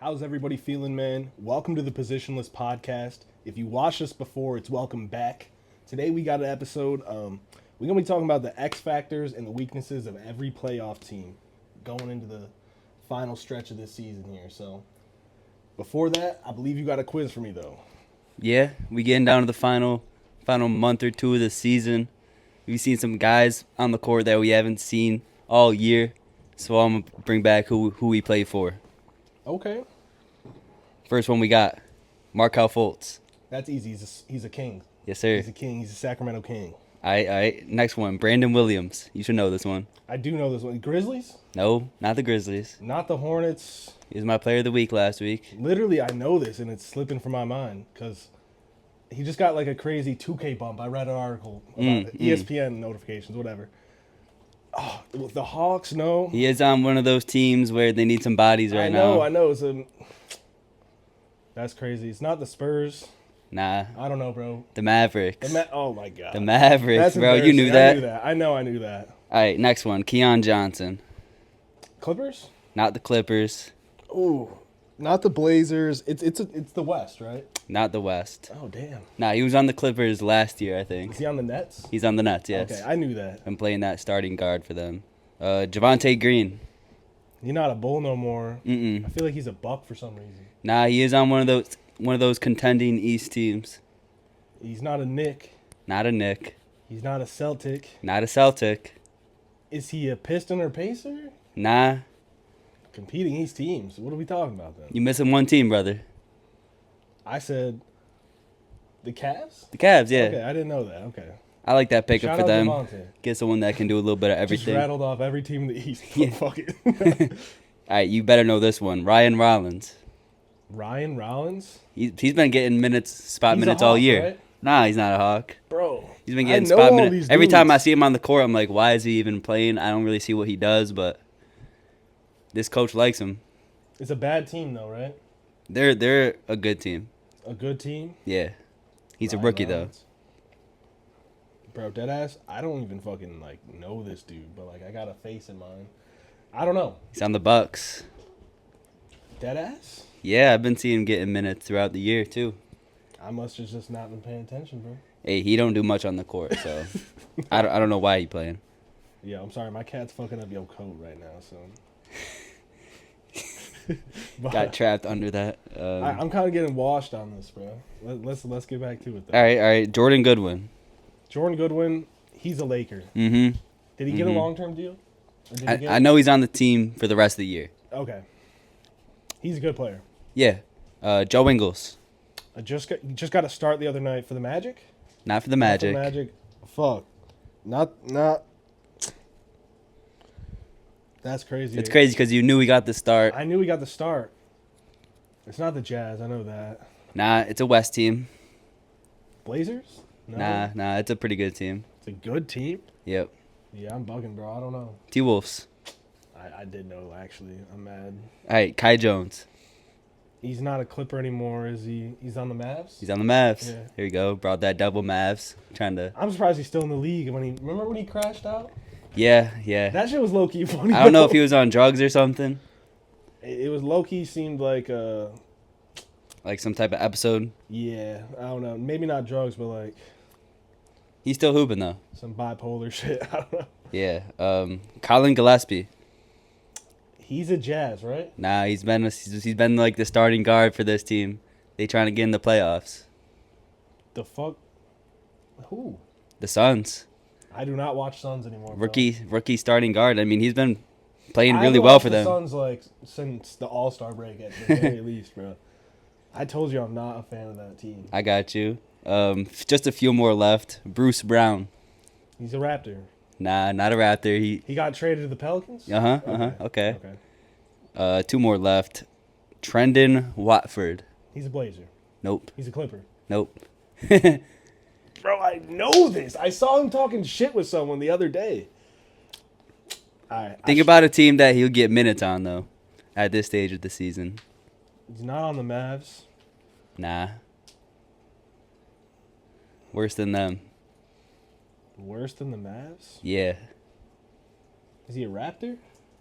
How's everybody feeling, man? Welcome to the Positionless Podcast. If you watched us before, it's welcome back. Today we got an episode. We're gonna be talking about the X factors and the weaknesses of every playoff team going into the final stretch of this season here. So, before that, I believe you got a quiz for me though. Yeah, we getting down to the final month or two of the season. We've seen some guys on the court that we haven't seen all year, so I'm gonna bring back who we play for. Okay, First one we got, Markel Fultz. that's easy. He's a king. Yes, sir. He's a king. He's a Sacramento king. All right. Next one, Brandon Williams. You should know this one. I do know this one. Grizzlies, No, not the Grizzlies. not the Hornets. He was my player of the week last week. Literally, I know this, and it's slipping from my mind because he just got like a crazy 2K bump. I read an article about it. ESPN notifications, whatever. Oh, the Hawks, no. He is on one of those teams where they need some bodies right now. I know. That's crazy. It's not the Spurs. Nah, I don't know, bro. the Mavericks. Oh my god. The Mavericks, That's bro. You knew embarrassing. that? I knew that. All right, next one, Keon Johnson. Clippers? Not the Clippers. Ooh, not the Blazers. It's the West, right? Not the West. Oh damn. Nah, he was on the Clippers last year, I Is think. he on the Nets? He's on the Nets, yes. Okay, I knew that. I'm playing that starting guard for them. Javante Green. He's not a Bull no more. Mm-mm. I feel like he's a Buck for some reason. Nah, he is on one of those contending East teams. He's not a Knick. Not a Knick. He's not a Celtic. Not a Celtic. Is he a Piston or Pacer? Nah, Competing East teams. What are we talking about then? you missing one team, brother. I said the Cavs? The Cavs, yeah. Okay, I didn't know that. Okay. I like that pickup Shout for out them. Devontae. Get someone that can do a little bit of Just everything. rattled off every team in the East. Yeah. Fuck it. All right, you better know this one. Ryan Rollins. Ryan Rollins? He's been getting spot He's a minutes all Hawk, year. right? Nah, he's not a Hawk. Bro. He's been I getting know spot all minutes. these Every time I dudes. see him on the court, I'm like, why is he even playing? I don't really see what he does, but this coach likes him. It's a bad team though, right? They're a good team. A good team. Yeah. He's Ryan a rookie, Rollins. Bro, deadass, I don't even fucking like know this dude, but like I got a face in mind. I don't know. though. He's on the Bucks. Deadass? Yeah, I've been seeing him getting minutes throughout the year, too. I must have just not been paying attention, bro. Hey, he don't do much on the court, so I don't know why he playing. Yeah, I'm sorry. My cat's fucking up your coat right now, so. But Got trapped under that. I'm kind of getting washed on this, bro. Let's get back to it, though. All right. Jordan Goodwin. Jordan Goodwin, he's a Laker. Mm-hmm. Did he get a long-term deal? Or did he get- I know he's on the team for the rest of the year. Okay. He's a good player. Yeah. Joe Ingles. I just got a start the other night for the Magic. Not for the Not for Magic. Magic. Fuck. Not. That's crazy. It's crazy because you knew he got the start. I knew he got the start. It's not the Jazz. I know that. Nah, it's a West team. Blazers? No. Nah, it's a pretty good team. It's a good team. Yep. Yeah, I'm bugging, bro. I don't know. T-Wolves. I did know, actually. I'm mad. All right, Kai Jones. He's not a Clipper anymore, is he? He's on the Mavs? He's on the Mavs. Yeah. Here you go. Brought that double Mavs. Trying to. I'm surprised he's still in the league. Remember when he crashed out? Yeah. That shit was low-key funny. I don't know if though. he was on drugs or something. It was low-key seemed like, Like some type of episode. yeah, I don't know. Maybe not drugs, but like He's still hooping though. some bipolar shit. I don't know. Yeah. Colin Gillespie. He's a Jazz, right? Nah, he's been like the starting guard for this team. They trying to get in the playoffs. The fuck? Who? The Suns. I do not watch Suns anymore. Bro. Rookie starting guard. I mean, he's been playing I really haven't well watched for the them. Suns like since the All-Star break at the very least, bro. I told you I'm not a fan of that team. I got you. Just a few more left. Bruce Brown. He's a Raptor. Nah, not a Raptor. He got traded to the Pelicans? Okay. Two more left. Trendon Watford. He's a Blazer. Nope. He's a Clipper. Nope. Bro, I know this. I saw him talking shit with someone the other day. All right. Think about a team that he'll get minutes on though, at this stage of the season. He's not on the Mavs. Nah. Worse than them. Worse than the Mavs? Yeah. Is he a Raptor?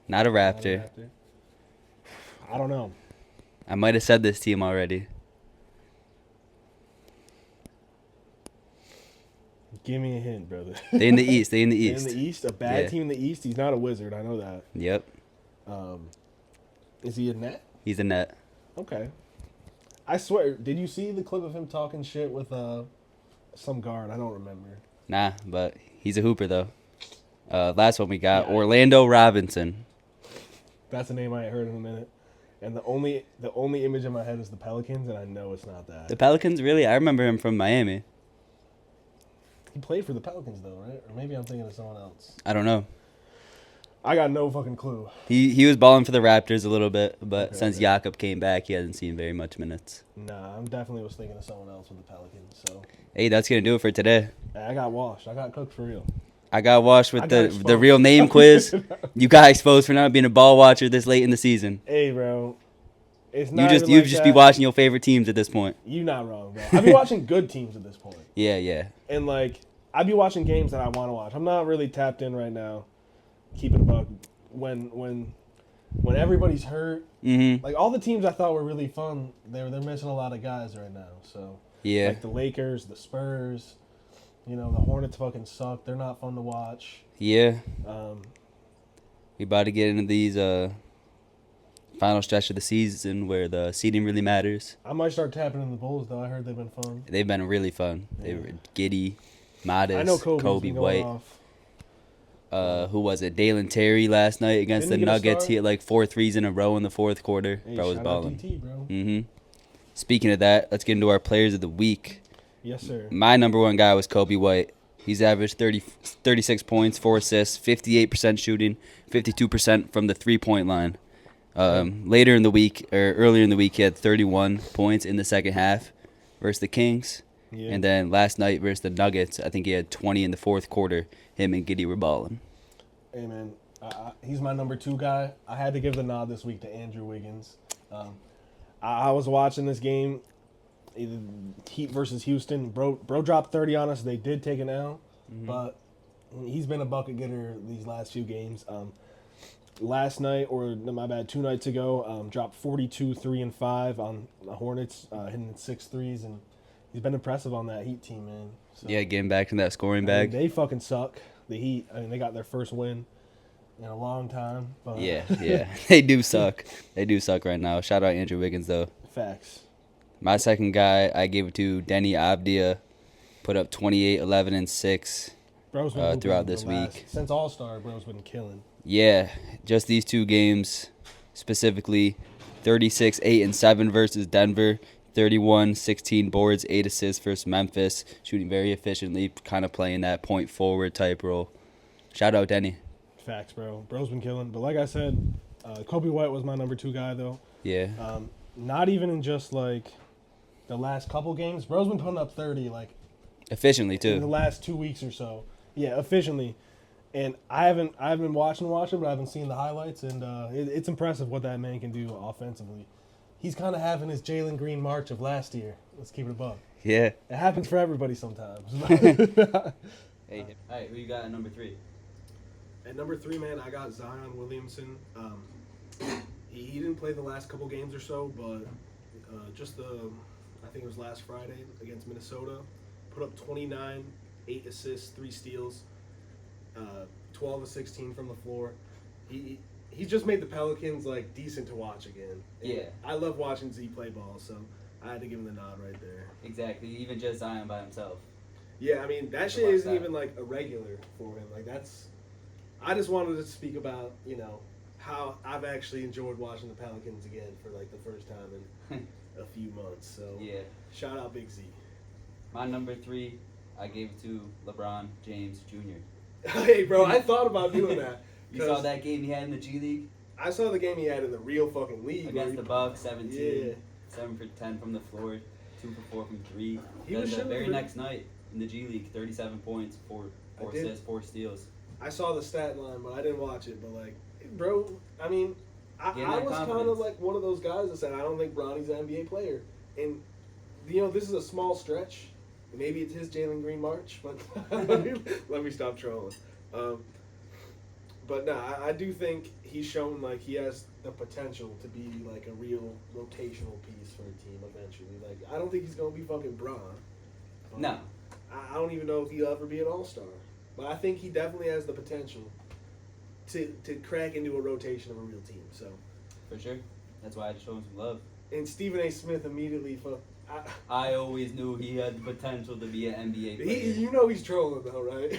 Not a Not a Raptor. I don't know. I might have said this team already. Give me a hint, brother. They in the East. They in the They're East. in the East? A bad Yeah. team in the East? He's not a Wizard. I know that. Yep. Is he a net? He's a net. Okay. I swear, did you see the clip of him talking shit with some guard? I don't remember. Nah, but he's a hooper, though. Last one we got, Yeah. Orlando Robinson. That's a name I ain't heard in a minute. And the only image in my head is the Pelicans, and I know it's not that. The Pelicans, really? I remember him from Miami. He played for the Pelicans, though, right? Or maybe I'm thinking of someone else. I don't know. I got no fucking clue. He was balling for the Raptors a little bit, but Okay, since okay. Jakob came back, he hasn't seen very much minutes. Nah, I definitely was thinking of someone else with the Pelicans. So Hey, that's going to do it for today. I got washed. I got cooked for real. I got washed with I got the exposed. real name quiz. You got exposed for not being a ball watcher this late in the season. Hey, bro. It's You not just even you like just that. be watching your favorite teams at this point. You not wrong, bro. I be watching good teams at this point. Yeah. And, like, I be watching games that I want to watch. I'm not really tapped in right now. Keeping a buck. When everybody's hurt, Mm-hmm. like, all the teams I thought were really fun, they're missing a lot of guys right now. So, Yeah. like, the Lakers, the Spurs, the Hornets fucking suck. They're not fun to watch. Yeah. Um, We about to get into these final stretch of the season where the seeding really matters. I might start tapping in the Bulls, though. I heard they've been fun. They've been really fun. They were Giddy, Modest, I know Kobe Kobe going White. off. Who was it? Dalen Terry last night against Didn't he the get a Nuggets. star? He had like 4 threes in a row in the fourth quarter. Hey, Bro was shout out balling. DT, bro. Mm-hmm. Speaking of that, let's get into our players of the week. Yes, sir. My number one guy was Kobe White. He's averaged 36 points, 4 assists, 58% shooting, 52% from the three-point line. Earlier in the week, he had 31 points in the second half versus the Kings. Yeah. And then last night versus the Nuggets, I think he had 20 in the fourth quarter. Him and Giddy were balling. Hey, man, he's my number 2 guy. I had to give the nod this week to Andrew Wiggins. I was watching this game, Heat versus Houston. Bro dropped 30 on us. They did take an L, but he's been a bucket getter these last few games. Last night, or my bad, 2 nights ago, dropped 42, 3 and 5 on the Hornets, hitting 6 threes, and he's been impressive on that Heat team, man. So, Yeah, getting back in that scoring bag. they fucking suck. The Heat, they got their first win in a long time. But Yeah. They do suck. They do suck right now. Shout out Andrew Wiggins, though. Facts. My second guy, I gave it to Denny Avdia. Put up 28, 11, and 6 Bro's been hooping throughout the this last- week. Since All-Star, bro's been killing. Yeah, just these 2 games, specifically 36, 8, and 7 versus Denver. 31, 16 boards, 8 assists versus Memphis. Shooting very efficiently, kind of playing that point forward type role. Shout out Denny. Facts, bro. Bro's been killing. But like I said, Kobe White was my number 2 guy, though. Yeah. Not even in just, like, the last couple games. Bro's been putting up 30, like, Efficiently, in the too. last 2 weeks or so. Yeah, efficiently. And I've been watching, but I haven't seen the highlights, and it's impressive what that man can do offensively. He's kind of having his Jalen Green March of last year. Let's keep it above. Yeah. It happens for everybody sometimes. Hey, who you got at number 3? At number 3, man, I got Zion Williamson. He didn't play the last couple games or so, but I think it was last Friday against Minnesota, put up 29, 8 assists, 3 steals, 12 of 16 from the floor. He's just made the Pelicans, like, decent to watch again. And Yeah. I love watching Z play ball, so I had to give him the nod right there. Exactly. Even just Zion by himself. Yeah, I mean, that shit isn't even, like, a regular for him. Like, I just wanted to speak about, how I've actually enjoyed watching the Pelicans again for, like, the first time in a few months. So, Yeah. shout out Big Z. My number 3, I gave it to LeBron James Jr. Hey, bro, I thought about doing that. You saw that game he had in the G League? I saw the game he had in the real fucking league. Against the Bucks, 17, Yeah. 7 for 10 from the floor, 2 for 4 from 3. He Then was the shooting very for- next night in the G League, 37 points, 4 I did. assists, 4 steals. I saw the stat line, but I didn't watch it. But, like, bro, I mean, I Getting that was kind confidence. of like one of those guys that said, I don't think Bronny's an NBA player. And, this is a small stretch. Maybe it's his Jalen Green March, but let me stop trolling. But no, I do think he's shown, like, he has the potential to be like a real rotational piece for a team eventually. Like I don't think he's gonna be fucking Braun. No. I don't even know if he'll ever be an all-star. But I think he definitely has the potential to crack into a rotation of a real team. So For sure. That's why I just showed him some love. and Stephen A. Smith immediately I always knew he had the potential to be an NBA player. you know he's trolling though, right?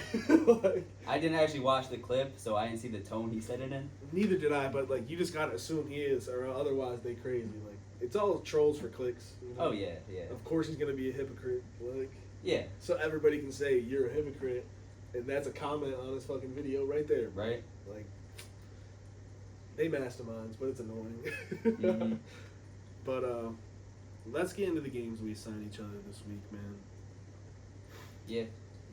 Like, I didn't actually watch the clip, so I didn't see the tone he said it in. neither did I, but like you just gotta assume he is, or otherwise they crazy. Like it's all trolls for clicks. You know? Oh, yeah, yeah. Of course he's gonna be a hypocrite. Like Yeah, so everybody can say you're a hypocrite, and that's a comment on his fucking video right there. right? Like they masterminds, but it's annoying. Mhm. But let's get into the games we assigned each other this week, man. Yeah.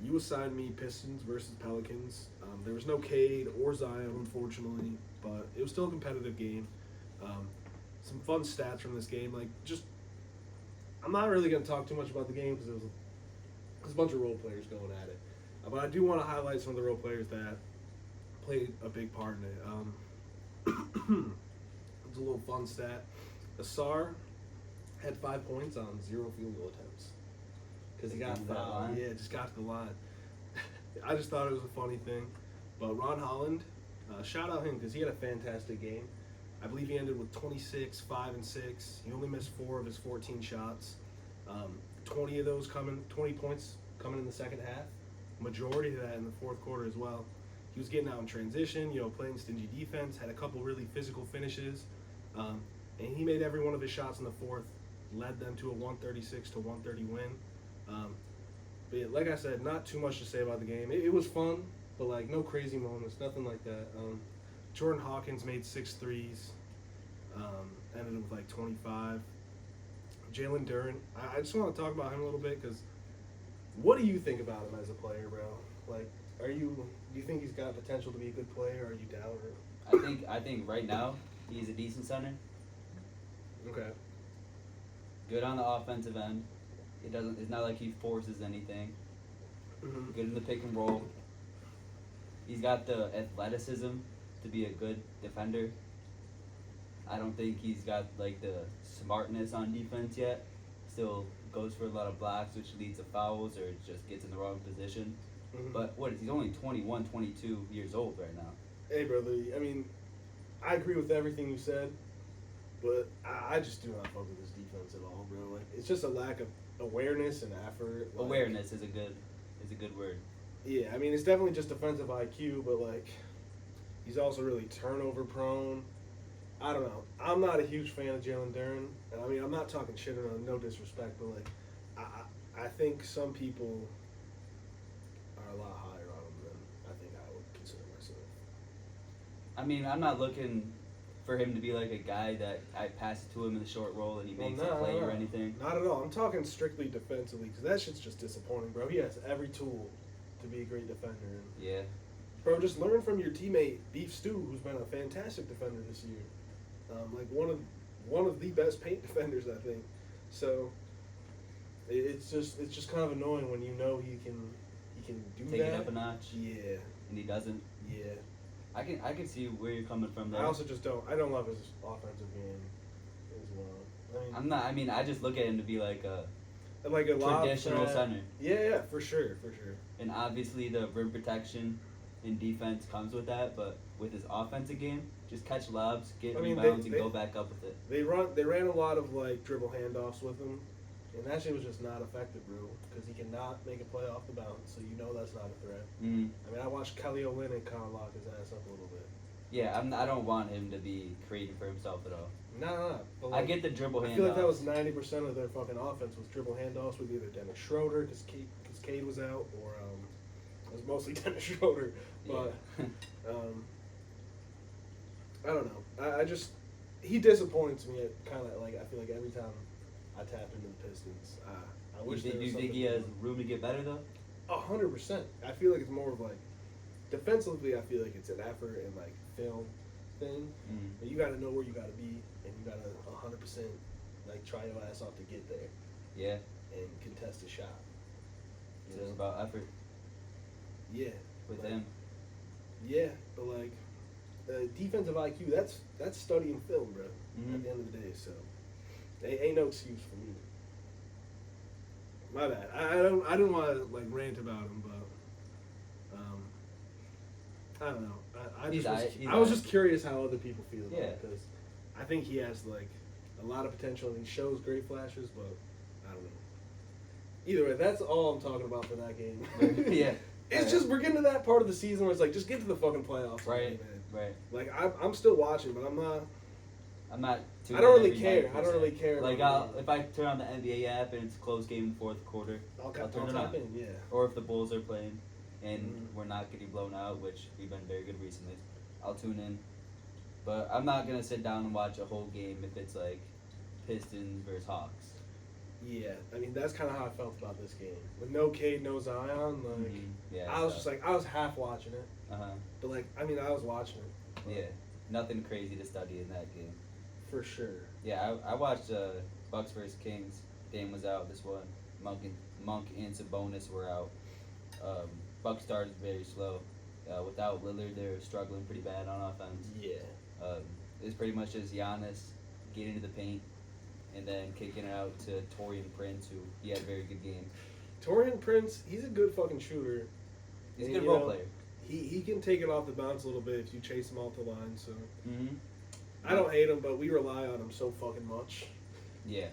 You assigned me Pistons versus Pelicans. There was no Cade or Zion, unfortunately, but it was still a competitive game. Some fun stats from this game, like just. I'm not really going to talk too much about the game because it was a bunch of role players going at it, but I do want to highlight some of the role players that played a big part in it. It's a little fun stat. Asar had 5 points on 0 field goal attempts because he got That fouled. line? Yeah, just got to the line. I just thought it was a funny thing. But Ron Holland, shout out him because he had a fantastic game. I believe he ended with 26, 5 and 6. He only missed 4 of his 14 shots. 20 of those 20 points coming in the second half. Majority of that in the fourth quarter as well. He was getting out in transition, playing stingy defense, had a couple really physical finishes. And he made every one of his shots in the fourth, led them to a 136 to 130 win. But yeah, like I said, not too much to say about the game. It was fun, but like no crazy moments, nothing like that. Jordan Hawkins made 6 threes, ended with like 25. Jalen Duren, I just want to talk about him a little bit because what do you think about him as a player, bro? Like, do you think he's got potential to be a good player, or are you down? Or? I think right now he's a decent center. Okay. Good on the offensive end. It's not like he forces anything. Mm-hmm. Good in the pick and roll. He's got the athleticism to be a good defender. I don't think he's got like the smartness on defense yet. Still goes for a lot of blocks, which leads to fouls or just gets in the wrong position. Mm-hmm. But he's only 21, 22 years old right now. Hey, brother. I mean, I agree with everything you said, but I just do not fuck with this defense at all, bro. Like, it's just a lack of awareness and effort. Like, Awareness is a good word. Yeah, I mean, it's definitely just defensive IQ, but like, he's also really turnover prone. I don't know. I'm not a huge fan of Jalen Duren. And I mean, I'm not talking shit on him, no disrespect, but like, I think some people are a lot higher on him than I think I would consider myself. I mean, I'm not looking for him to be like a guy that I pass it to him in the short roll and he makes a play or anything. Not at all. I'm talking strictly defensively because that shit's just disappointing, bro. He has every tool to be a great defender. And, Yeah. bro, just learn from your teammate Beef Stew, who's been a fantastic defender this year. Like one of the best paint defenders, I think. So it's just kind of annoying when you know he can do Take that. it up a notch. Yeah. And he doesn't. Yeah. I can see where you're coming from there. I also just don't love his offensive game as well. I just look at him to be like a lob traditional threat. center. Yeah, for sure. And obviously the rim protection and defense comes with that, but with his offensive game, just catch lobs, get rebounds, and go back up with it. They ran a lot of like dribble handoffs with him, and that shit was just not effective, bro. Because he cannot make a play off the bounce, so you know that's not a threat. Mm. I mean, I watched Kelly Olynyk kind of lock his ass up a little bit. Yeah, I don't want him to be creating for himself at all. Nah. But I get the dribble handoffs. I feel like that was 90% of their fucking offense was dribble handoffs with either Dennis Schroeder, because Cade was out, or it was mostly Dennis Schroeder. But I don't know. He disappoints me. Kind of like I feel like every time I tap into the Pistons, I wish. Do you think he has room to get better though? 100%. I feel like it's more of like defensively. I feel like it's an effort and like film thing. And you got to know where you got to be, and you got to 100% like try your ass off to get there. Yeah. And contest a shot. It's just about effort. Yeah. With like, him. Yeah, but like defensive IQ. That's studying film, bro. At the end of the day, so ain't no excuse for me. My bad. I didn't want to like rant about him, but I don't know. I was just curious how other people feel about it because I think he has like a lot of potential and he shows great flashes, but I don't know. Either way, that's all I'm talking about for that game. Yeah. It's just we're getting to that part of the season where it's like just get to the fucking playoffs, right? Man. Right. Like I'm still watching, but I'm not. I don't really care. I don't really care. Like if I turn on the NBA app and it's a close game in the fourth quarter, I'll turn it on. Yeah. Or if the Bulls are playing and we're not getting blown out, which we've been very good recently, I'll tune in. But I'm not gonna sit down and watch a whole game if it's like Pistons versus Hawks. Yeah, I mean that's kind of how I felt about this game. With no Cade, no Zion, like I was just like I was half watching it. But like I mean I was watching it. Yeah, nothing crazy to study in that game. For sure. Yeah, I watched Bucks versus Kings. Dame was out this one. Monk and Sabonis were out. Bucks started very slow. Without Lillard, they're struggling pretty bad on offense. Yeah. It was pretty much just Giannis getting into the paint and then kicking it out to Taurean Prince, who he had a very good game. Taurean Prince, he's a good fucking shooter. He's a good role player. He can take it off the bounce a little bit if you chase him off the line. So I don't hate him, but we rely on him so fucking much. Yeah.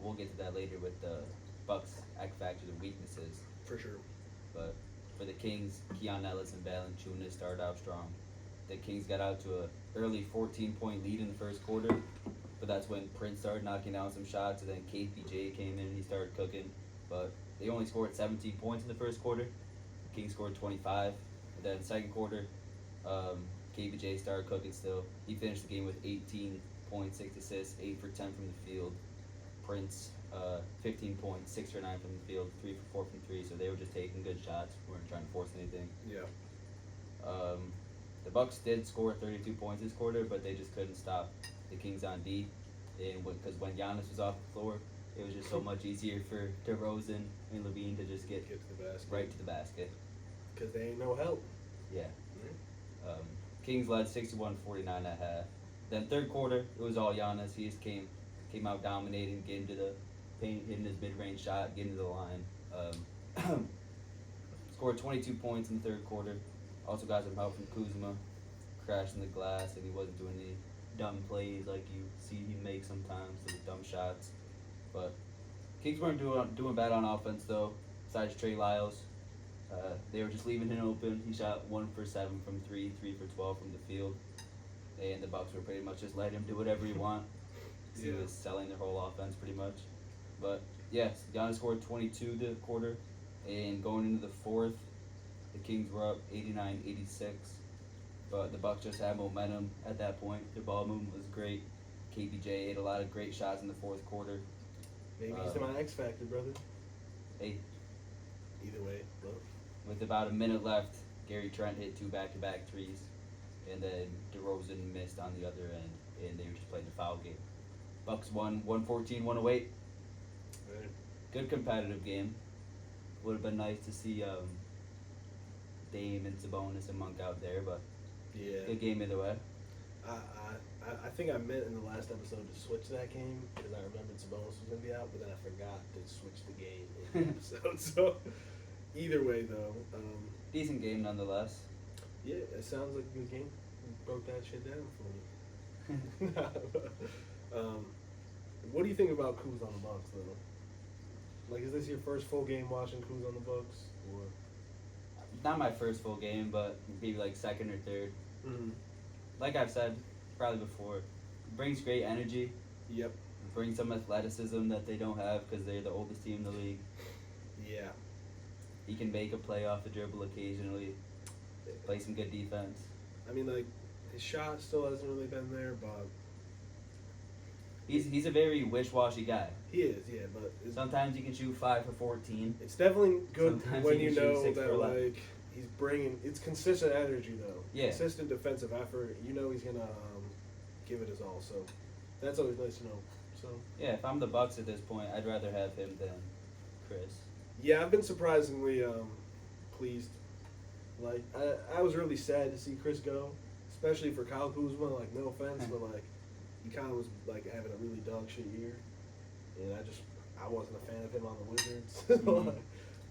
We'll get to that later with the Bucks X factors and weaknesses. For sure. But for the Kings, Keon Ellis and Valanciunas started out strong. The Kings got out to a early 14-point lead in the first quarter, but that's when Prince started knocking down some shots, and then KPJ came in and he started cooking. But they only scored 17 points in the first quarter. The Kings scored 25. And then second quarter, KPJ started cooking still. He finished the game with 18 points, 6 assists, 8 for 10 from the field. Prince, 15 points, 6 for 9 from the field, 3 for 4 from 3. So they were just taking good shots. Weren't trying to force anything. Yeah. The Bucks did score 32 points this quarter, but they just couldn't stop the Kings on D. And because when Giannis was off the floor, it was just so much easier for DeRozan and Levine to just get to the basket. Right to the basket. Because they ain't no help. Yeah. Kings led 61-49 at half. Then third quarter, it was all Giannis. He just came out dominating, getting to the paint, hitting his mid-range shot, getting to the line. Scored 22 points in the third quarter. Also got some help from Kuzma, crashing the glass, and he wasn't doing any dumb plays like you see him make sometimes, those dumb shots. But Kings weren't doing bad on offense though. Besides Trey Lyles, they were just leaving him open. He shot 1 for 7 from 3, 3 for 12 from the field, and the Bucks were pretty much just letting him do whatever he want. He was selling their whole offense pretty much. But yes, Giannis scored 22 the quarter, and going into the fourth, the Kings were up 89-86. But the Bucks just had momentum at that point. Their ball movement was great. KPJ ate a lot of great shots in the fourth quarter. Maybe he's my X factor, brother. Hey. Either way, bro. With about a minute left, Gary Trent hit 2 back-to-back threes, and then DeRozan missed on the other end, and they were just playing the foul game. Bucks won 114-108. Right. Good competitive game. Would have been nice to see Dame and Sabonis and Monk out there, but good game either way. I think I meant in the last episode to switch that game because I remembered Sabonis was going to be out, but then I forgot to switch the game in the episode. So either way, though. Decent game nonetheless. Yeah, it sounds like a good game. You broke that shit down for me. What do you think about Kuz on the Bucks, though? Like, is this your first full game watching Kuz on the Bucks, or? Not my first full game, but maybe like second or third. Mm-hmm. Like I've said probably before, brings great energy. Yep. Brings some athleticism that they don't have because they're the oldest team in the league. Yeah. He can make a play off the dribble occasionally. Play some good defense. I mean, like, his shot still hasn't really been there, but he's a very wish-washy guy. He is, yeah, but sometimes he can shoot 5 for 14. It's definitely good Sometimes when he you can know shoot 6 that for 11. like he's bringing. It's consistent energy though. Yeah. Consistent defensive effort. You know he's gonna give it his all. So that's always nice to know. So yeah, if I'm the Bucks at this point, I'd rather have him than Chris. Yeah, I've been surprisingly pleased Like, I was really sad to see Chris go, especially for Kyle Kuzma. Like, no offense, but like, he kind of was like having a really dog shit year, and I wasn't a fan of him on the Wizards. Mhm.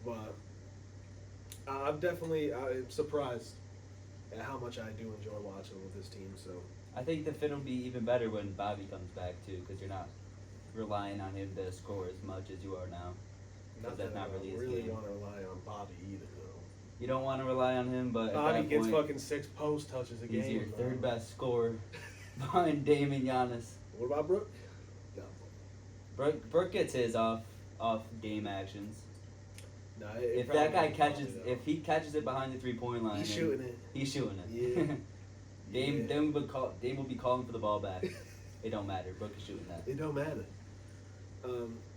But I'm surprised at how much I do enjoy watching with this team. So I think the fit will be even better when Bobby comes back too, because you're not relying on him to score as much as you are now. not That's that not I really his really game. want to rely on Bobby either, though. You don't want to rely on him, but Bobby at that gets point, fucking 6 post touches a game. he's your bro. third best scorer behind Damon Giannis. What about Brooke? No. Brooke gets his off game actions. No, If that guy catches, if he catches it behind the 3-point line, he's and shooting it. He's shooting it. Yeah. Dame Yeah. will be calling for the ball back. It don't matter. Brooke is shooting that. It don't matter.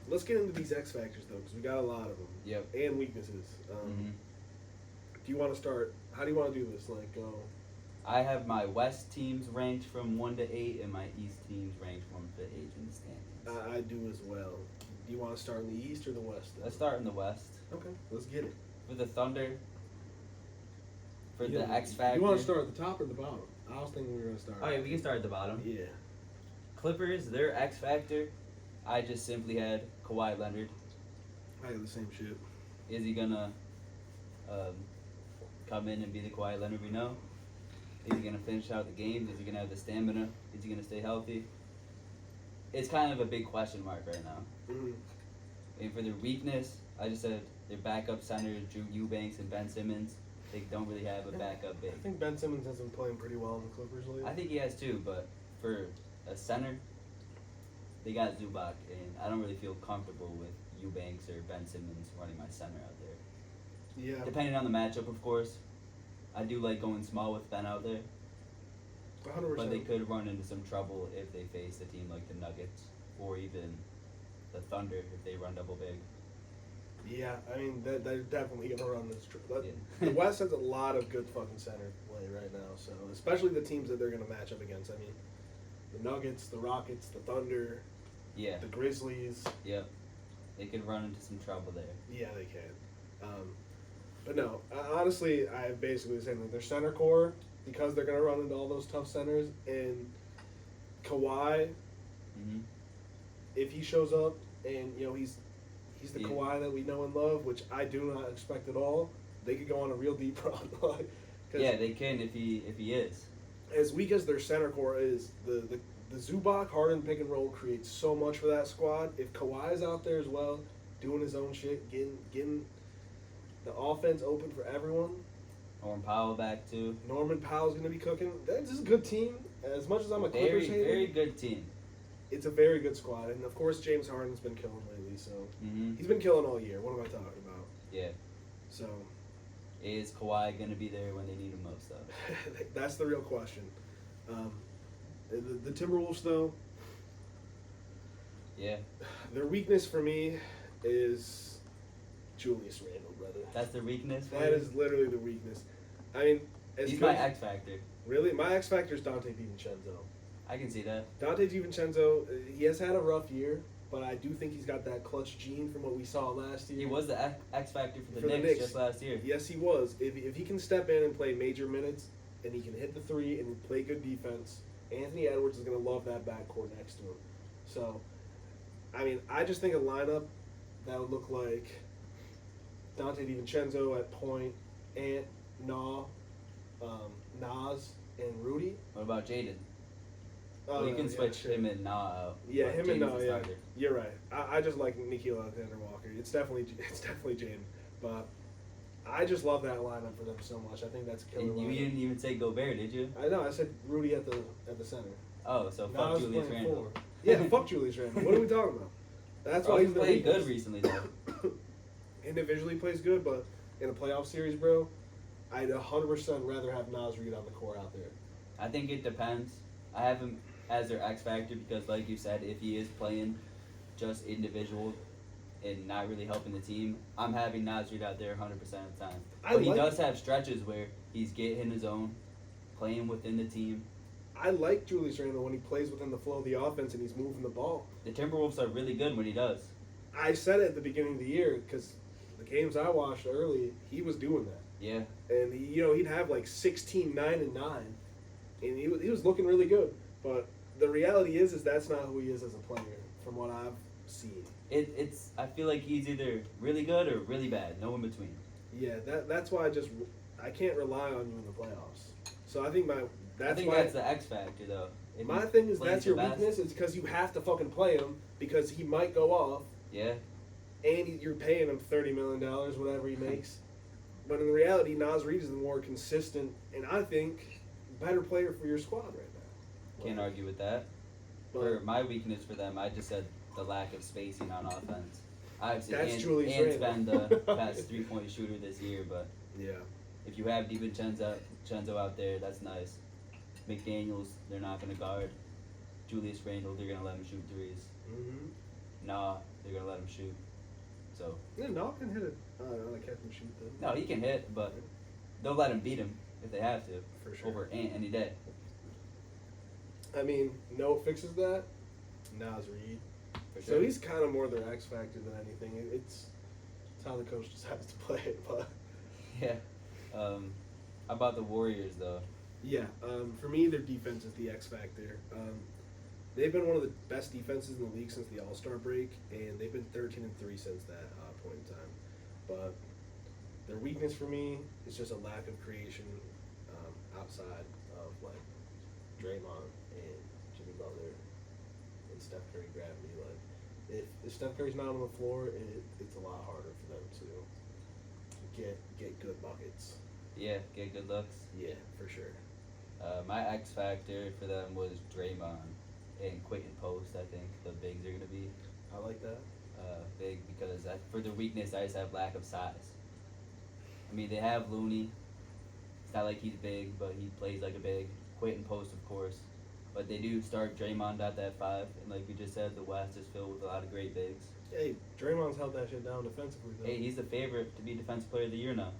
Let's get into these X factors though, because we got a lot of them. Yep. And weaknesses. Mhm. Do you want to start? How do you want to do this? Like, go. I have my West teams ranked from 1 to 8, and my East teams ranked from 1 to 8 in the standings. I do as well. Do you want to start in the East or the West? Though? Let's start in the West. Okay, let's get it. For the Thunder, for You the know, X Factor. You want to start at the top or the bottom? I was thinking we were gonna start. Oh, yeah, we can start at the bottom. Yeah. Clippers, their X Factor, I just simply had Kawhi Leonard. I have the same shit. Is he gonna come in and be the Kawhi Leonard we know? Is he gonna finish out the games? Is he gonna have the stamina? Is he gonna stay healthy? It's kind of a big question mark right now. Mm-hmm. And for their weakness, I just said their backup centers, Drew Eubanks and Ben Simmons. They don't really have a backup big. I think Ben Simmons has been playing pretty well in the Clippers lately. I think he has too, but for a center, they got Zubac, and I don't really feel comfortable with Eubanks or Ben Simmons running my center out there. Yeah. Depending on the matchup, of course. I do like going small with Ben out there, 100%. but they could run into some trouble if they face a team like the Nuggets or even the Thunder if they run double big. Yeah, I mean they're definitely gonna run this. Yeah. The West has a lot of good fucking center play right now. So especially the teams that they're gonna match up against. I mean, the Nuggets, the Rockets, the Thunder, Yeah, the Grizzlies. yep. They could run into some trouble there. Yeah, they can. But no, honestly, I have basically the same thing. Their center core, because they're gonna run into all those tough centers, and Kawhi, Mm-hmm. if he shows up and he's the Yeah. Kawhi that we know and love, which I do not expect at all. They could go on a real deep run. 'Cause Yeah, they can if he is. as weak as their center core is, the Zubac Harden pick and roll creates so much for that squad. If Kawhi's out there as well, doing his own shit, getting the offense open for everyone. Norman Powell back too. Norman Powell's gonna be cooking. This is a good team. As much as I'm a Very Clippers hater, very good team. it's a very good squad. And of course, James Harden's been killing lately. So Mm-hmm. he's been killing all year. What am I talking about? Yeah. So Is Kawhi gonna be there when they need him most though? that's the real question. The Timberwolves, though, Yeah. their weakness for me is Julius Randle, brother. That's their weakness. for That you? is literally the weakness. I mean, as He's good- my X factor. really, my X factor is Dante DiVincenzo. I can see that. Dante DiVincenzo, he has had a rough year, but I do think he's got that clutch gene from what we saw last year. He was the X factor for the For the Knicks Knicks. just last year. Yes, he was. If he can step in and play major minutes, and he can hit the three and play good defense, Anthony Edwards is going to love that backcourt next to him. So, I mean, I just think a lineup that would look like Dante DiVincenzo at point, Ant, Nas, and Rudy. What about Jaden? Oh, Well, you can yeah, switch sure. him and Nah out. Yeah, but him and Jaden's Nah. the Yeah, starter. you're right. I just like Nikhil Alexander-Walker. It's definitely Jaden, but I just love that lineup for them so much. I think that's a killer. And you lineup. didn't even say Gobert, did you? I know. I said Rudy at the center. Oh, so Nas fuck Julius playing Randle. four. Yeah, fuck Julius Randle. What are we talking about? That's Oh, why he's he's the played good weakest. recently though. Individually plays good, but in a playoff series, bro, I'd 100% rather have Nas Reed on the court out there. I think it depends. I have him as their X factor because, like you said, if he is playing just individual and not really helping the team, I'm having Nas Reed out there 100% of the time. But he does have stretches where he's getting his own, playing within the team. I like Julius Randle when he plays within the flow of the offense and he's moving the ball. The Timberwolves are really good when he does. I said it at the beginning of the year because the games I watched early, he was doing that. Yeah. And he'd have like 16, 9, and 9, and he was looking really good. But the reality is that's not who he is as a player, from what I've seen. It's I feel like he's either really good or really bad, no in between. Yeah, that's why I can't rely on you in the playoffs. So I think that's the X factor though. If my he thing is plays that's the your best- weakness. It's because you have to fucking play him because he might go off, Yeah. and you're paying him $30 million, whatever he makes. But in reality, Nas Reed is the more consistent, and I think better player for your squad right now. Can't argue with that. But For my weakness for them, I just said the lack of spacing on offense. Obviously, That's Julius Ant's Randle. been the best 3-point shooter this year, but yeah, if you have DiVincenzo out there, that's nice. McDaniels, they're not going to guard. Julius Randle, they're going to let him shoot threes. Nah, they're going to let him shoot. So yeah, Nah can hit it. On a catch and shoot though. no, he can hit, but they'll let him beat him if they have to. For sure. Over Ant any day. I mean, no fixes that. Nas Reed. For So he's kind of more their X factor than anything. It's how the coach decides to play it, but Yeah. How about the Warriors though? yeah, for me, their defense is the X factor. They've been one of the best defenses in the league since the All-Star break, and they've been 13-3 since that point in time. But their weakness for me is just a lack of creation outside of like Draymond and Jimmy Butler and Steph Curry gravity. Like if Steph Curry's not on the floor, it's a lot harder for them to get good buckets. Yeah, get good looks. Yeah, for sure. My X factor for them was Draymond and Quentin Post. I think the bigs are gonna be I like that. big because for their weakness, I just have lack of size. I mean, they have Looney. It's not like he's big, but he plays like a big. Quentin Post, of course. But they do start Draymond at that 5, and like we just said, the West is filled with a lot of great bigs. Hey, Draymond's held that shit down defensively though. Hey, he's the favorite to be Defensive Player of the Year now.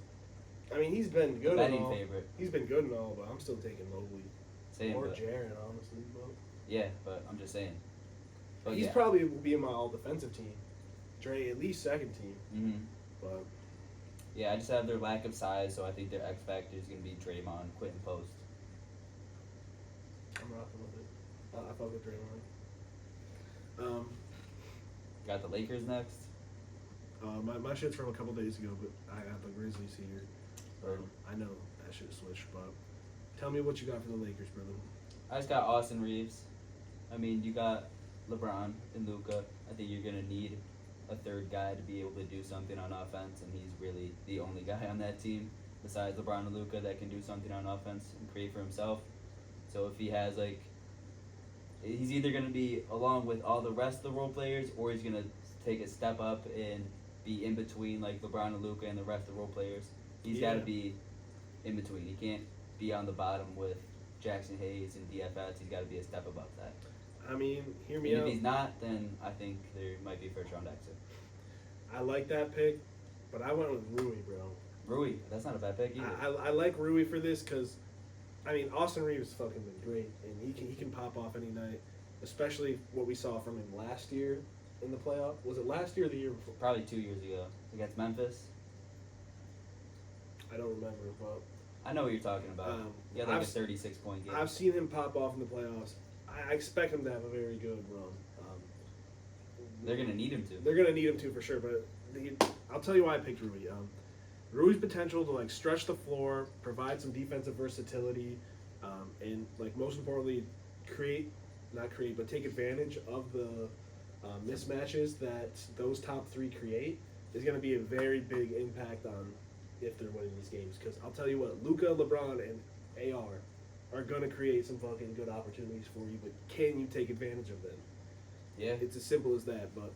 I mean, he's been good and Betting all. favorite. He's been good and all, but I'm still taking Mobley Same, or but, Jaren, honestly. But yeah, but I'm just saying. But he's yeah. probably will be in my all defensive team. Dre at least second team, Mm-hmm. but Yeah, I just have their lack of size, so I think their X factor is going to be Draymond, Quentin Post. I'm rocking with it. I fuck with Draymond. Got the Lakers next. My shit's from a couple days ago, but I got the Grizzlies here. I know that shit switched, but tell me what you got for the Lakers, brother. I just got Austin Reeves. I mean, you got LeBron and Luka. I think you're going to need a third guy to be able to do something on offense, and he's really the only guy on that team besides LeBron and Luka that can do something on offense and create for himself. So if he has he's either going to be along with all the rest of the role players, or he's going to take a step up and be in between like LeBron and Luka and the rest of the role players. He's got to be in between. He can't be on the bottom with Jackson Hayes and DFS. He's got to be a step above that. I mean, hear me And out. if he's not, then I think there might be a first round exit. I like that pick, but I went with Rui, bro. Rui, that's not a bad pick either. I like Rui for this because, I mean, Austin Reeves fucking been great, and he can pop off any night, especially what we saw from him last year in the playoff. Was it last year or the year before? Probably 2 years ago against Memphis. I don't remember, but I know what you're talking about. He had like a 36-point game. I've seen him pop off in the playoffs. I expect him to have a very good run. They're going to need him to. They're gonna need him to for sure, but I'll tell you why I picked Rui. Rui's potential to like stretch the floor, provide some defensive versatility, and like most importantly, take advantage of the mismatches that those top 3 create is going to be a very big impact on if they're winning these games. Because I'll tell you what, Luka, LeBron, and AR are going to create some fucking good opportunities for you, but can you take advantage of them? Yeah. It's as simple as that. But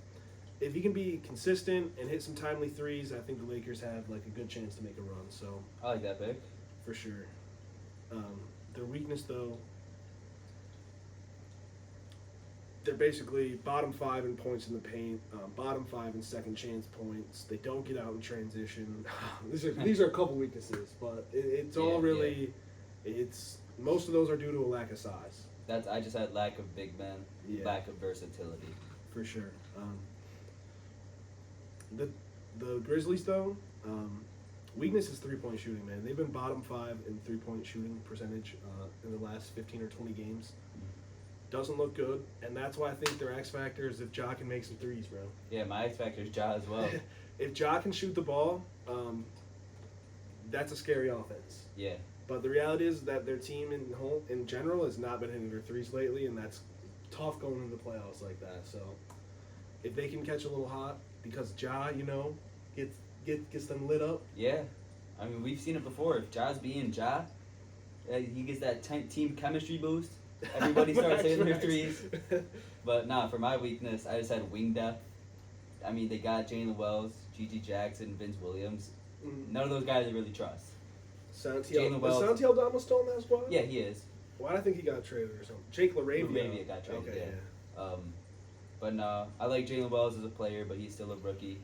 if he can be consistent and hit some timely threes, I think the Lakers have like a good chance to make a run. So I like that pick. for sure. Their weakness, though, they're basically bottom 5 in points in the paint, bottom 5 in second chance points. They don't get out in transition. These are a couple weaknesses, but it's all really. It's most of those are due to a lack of size. I just had lack of big men, lack of versatility. For sure. The Grizzlies, though, Weakness is 3-point shooting, man. They've been bottom 5 in 3-point shooting percentage in the last 15 or 20 games. Doesn't look good, and that's why I think their X factor is if Ja can make some threes, bro. Yeah, my X factor is Ja as well. If Ja can shoot the ball, that's a scary offense. Yeah. But the reality is that their team in general has not been hitting their threes lately, and that's tough going into the playoffs like that. So if they can catch a little hot, because Ja, gets them lit up. Yeah. I mean, we've seen it before. If Ja's being Ja, he gets that team chemistry boost. Everybody starts hitting their threes. But nah, for my weakness, I just had wing depth. I mean, they got Jalen Wells, Gigi Jackson, Vince Williams. None of those guys I really trust. Santiago Aldama still in that squad? Yeah, he is. Why do I think he got traded or something? Jake LaRavia got traded, okay, yeah. But no, I like Jalen Wells as a player, but he's still a rookie.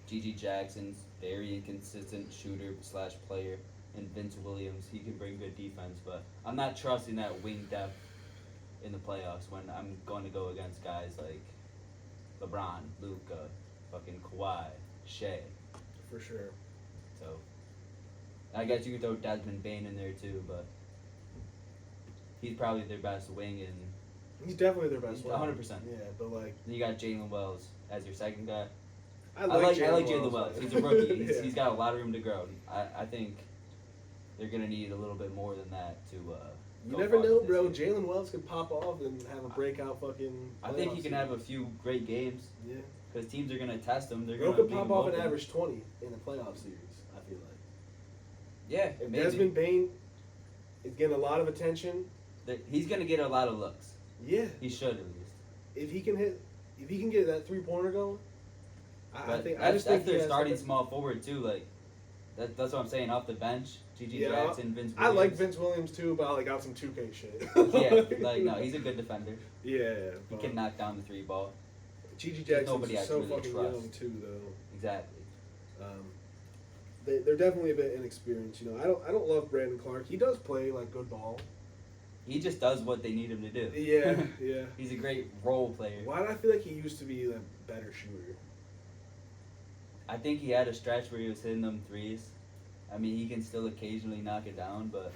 Gigi Jackson's very inconsistent shooter / player. And Vince Williams, he can bring good defense, but I'm not trusting that wing depth in the playoffs when I'm going to go against guys like LeBron, Luka, fucking Kawhi, Shea. For sure. So, I guess you could throw Desmond Bane in there too, but he's probably their best wing, and he's definitely their best wing. 100%. Yeah, but like. Then you got Jalen Wells as your second guy. I like Jalen Wells. He's a rookie. He's got a lot of room to grow. I think they're gonna need a little bit more than that to. You never know, bro. Jalen Wells could pop off and have a breakout fucking. I think he can have a few great games. Yeah. Because teams are gonna test him. They're Bro gonna could pop off and average 20 in a playoff series. I feel like. Yeah. If maybe. Desmond Bane is getting a lot of attention, he's gonna get a lot of looks. Yeah. He should at least. If he can get that 3-pointer going, I think that's their starting small forward too. Like that's what I'm saying. Off the bench, Gigi Jackson, Vince Williams. I like Vince Williams too, but I like got some 2K shit. No, he's a good defender. Yeah, he can knock down the 3 ball. Gigi Jackson's so fucking young too, though. Exactly. They're definitely a bit inexperienced. You know, I don't love Brandon Clark. He does play like good ball. He just does what they need him to do. Yeah, yeah. He's a great role player. Why do I feel like he used to be a better shooter? I think he had a stretch where he was hitting them threes. I mean, he can still occasionally knock it down, but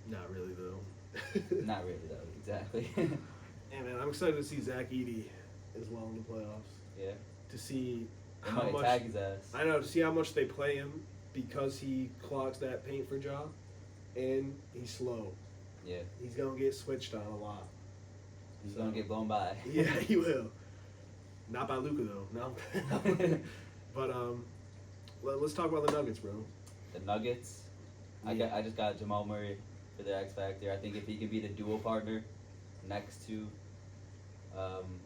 not really though. Not really though. Exactly. Yeah, man, I'm excited to see Zach Edey as well in the playoffs. Yeah. To see they how might much tag his ass. I know, to see how much they play him because he clogs that paint for Ja, and he's slow. Yeah. He's gonna get switched on a lot. He's gonna get blown by. Yeah, he will. Not by Luka though. No. But let's talk about the Nuggets, bro. The Nuggets. Yeah. I just got Jamal Murray for their X Factor. I think if he can be the duo partner next to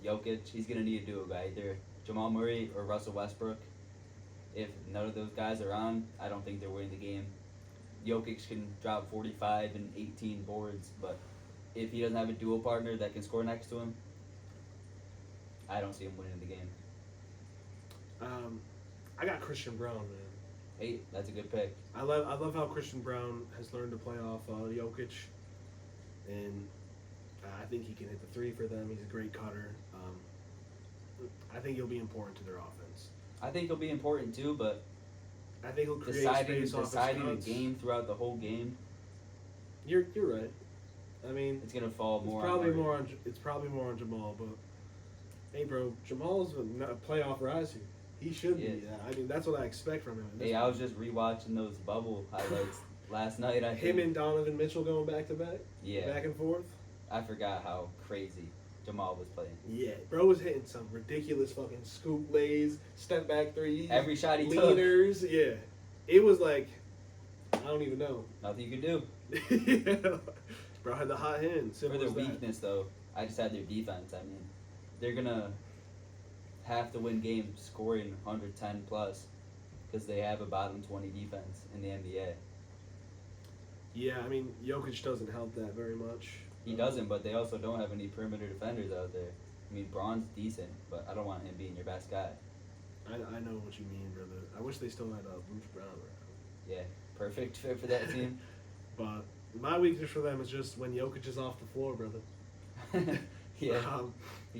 Jokic, he's gonna need a duo guy, either Jamal Murray or Russell Westbrook. If none of those guys are on, I don't think they're winning the game. Jokic can drop 45 and 18 boards, but if he doesn't have a duo partner that can score next to him, I don't see him winning the game. I got Christian Brown, man. Hey, that's a good pick. I love how Christian Brown has learned to play off Jokic, and I think he can hit the 3 for them. He's a great cutter. I think he'll be important to their offense. I think he'll be important too, but I think he'll create deciding space off the game throughout the whole game. You're right. I mean, it's gonna fall more. It's probably more on Jamal, but hey, bro, Jamal's a playoff riser. He should be. Yeah. I mean, that's what I expect from him. Hey, I was just rewatching those bubble highlights last night. Him and Donovan Mitchell going back to back. Yeah. Back and forth. I forgot how crazy Jamal was playing. Yeah, bro was hitting some ridiculous fucking scoop lays, step back threes. Every shot he leaners, took. Yeah. It was like, I don't even know. Nothing you could do. Yeah. Bro had the hot hand. For their weakness, though, I just had their defense. I mean, they're going to have to win games scoring 110 plus because they have a bottom 20 defense in the NBA. Yeah, I mean, Jokic doesn't help that very much. He doesn't, but they also don't have any perimeter defenders out there. I mean, Braun's decent, but I don't want him being your best guy. I know what you mean, brother. I wish they still had Bruce Brown around. Yeah, perfect fit for that team. But my weakness for them is just when Jokic is off the floor, brother. Yeah, you're going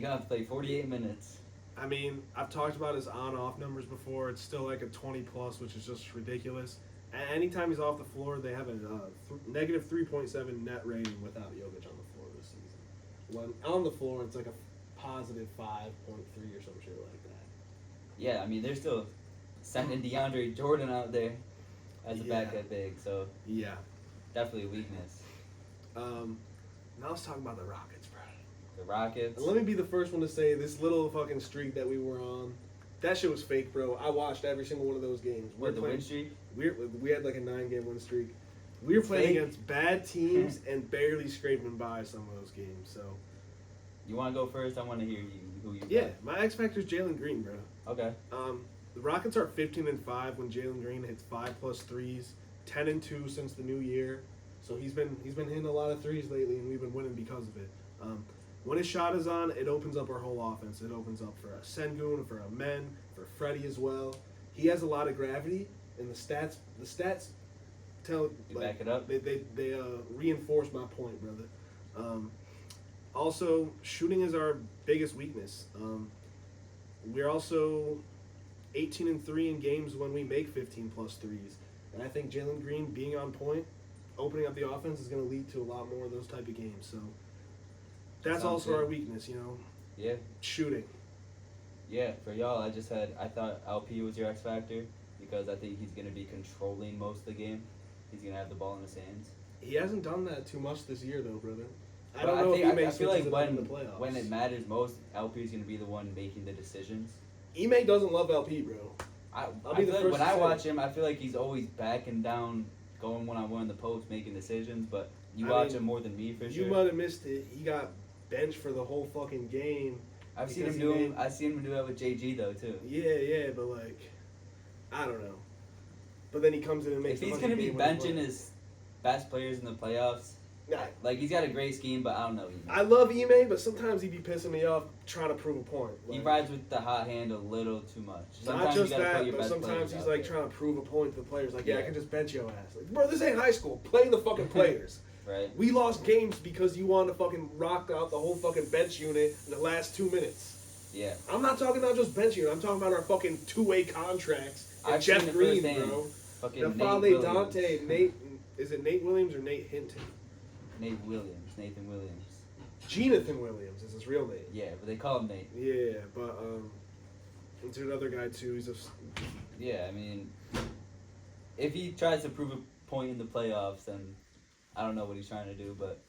to have to play 48 minutes. I mean, I've talked about his on-off numbers before. It's still like a 20-plus, which is just ridiculous. Anytime he's off the floor, they have a negative 3.7 net rating without Jokic on the floor this season. When on the floor, it's like a positive 5.3 or some shit like that. Yeah, I mean they're still sending DeAndre Jordan out there as a backup big, so Yeah. definitely a weakness. Now let's talk about the Rockets, bro. The Rockets. And let me be the first one to say this little fucking streak that we were on. That shit was fake, bro. I watched every single one of those games. What, the win streak? We had like a 9-game win streak. We were playing Fake? against bad teams and barely scraping by some of those games. So You want to go first? I want to hear who you. yeah, my X factor is Jalen Green, bro. Okay. The Rockets are 15-5 when Jalen Green hits 5+ threes, 10-2 since the new year. So he's been hitting a lot of threes lately, and we've been winning because of it. When his shot is on, it opens up our whole offense. It opens up for a Sengun, for a Men, for Freddie as well. He has a lot of gravity, and the stats tell You back it up? They reinforce my point, brother. Also, shooting is our biggest weakness. We're also 18-3 in games when we make 15+ threes, and I think Jalen Green being on point, opening up the offense is going to lead to a lot more of those type of games. So that's Sounds also good. our weakness, you know, Yeah. shooting. Yeah, for y'all, I thought LP was your X factor because I think he's going to be controlling most of the game. He's going to have the ball in his hands. He hasn't done that too much this year, though, brother. I But don't know if he I makes feel like in the playoffs. when it matters most, LP is going to be the one making the decisions. Ime doesn't love LP, bro. I be the feel like first when to I say watch him, I feel like he's always backing down, going one-on-one in the post, making decisions. But you I watch mean, him more than me for You sure. might have missed it. He got benched for the whole fucking game. I've seen because him he do. made- I've seen him do that with JG though too. Yeah, but like, I don't know. But then he comes in and makes. If he's the gonna be game winning benching play. his best players in the playoffs, Nah, like he's got a great scheme, but I don't know. I love Ime, but sometimes he be pissing me off trying to prove a point. He Like, rides with the hot hand a little too much. not Sometimes just you gotta put that, your but best sometimes players he's out like there. trying to prove a point to the players. Like, yeah, I Yeah. can just bench your ass. Like, bro, this ain't high school. Play the fucking players. Right. We lost games because you wanted to fucking rock out the whole fucking bench unit in the last 2 minutes. Yeah. I'm not talking about just bench unit. I'm talking about our fucking two-way contracts. And I've seen Jeff it Green, firsthand. bro. Fucking The Nate Fale Williams. Dante, Nate. Is it Nate Williams or Nate Hinton? Nathan Williams. Jonathan Williams is his real name. Yeah, but they call him Nate. Yeah, but it's another guy too. He's a Yeah, I mean, if he tries to prove a point in the playoffs, then I don't know what he's trying to do, but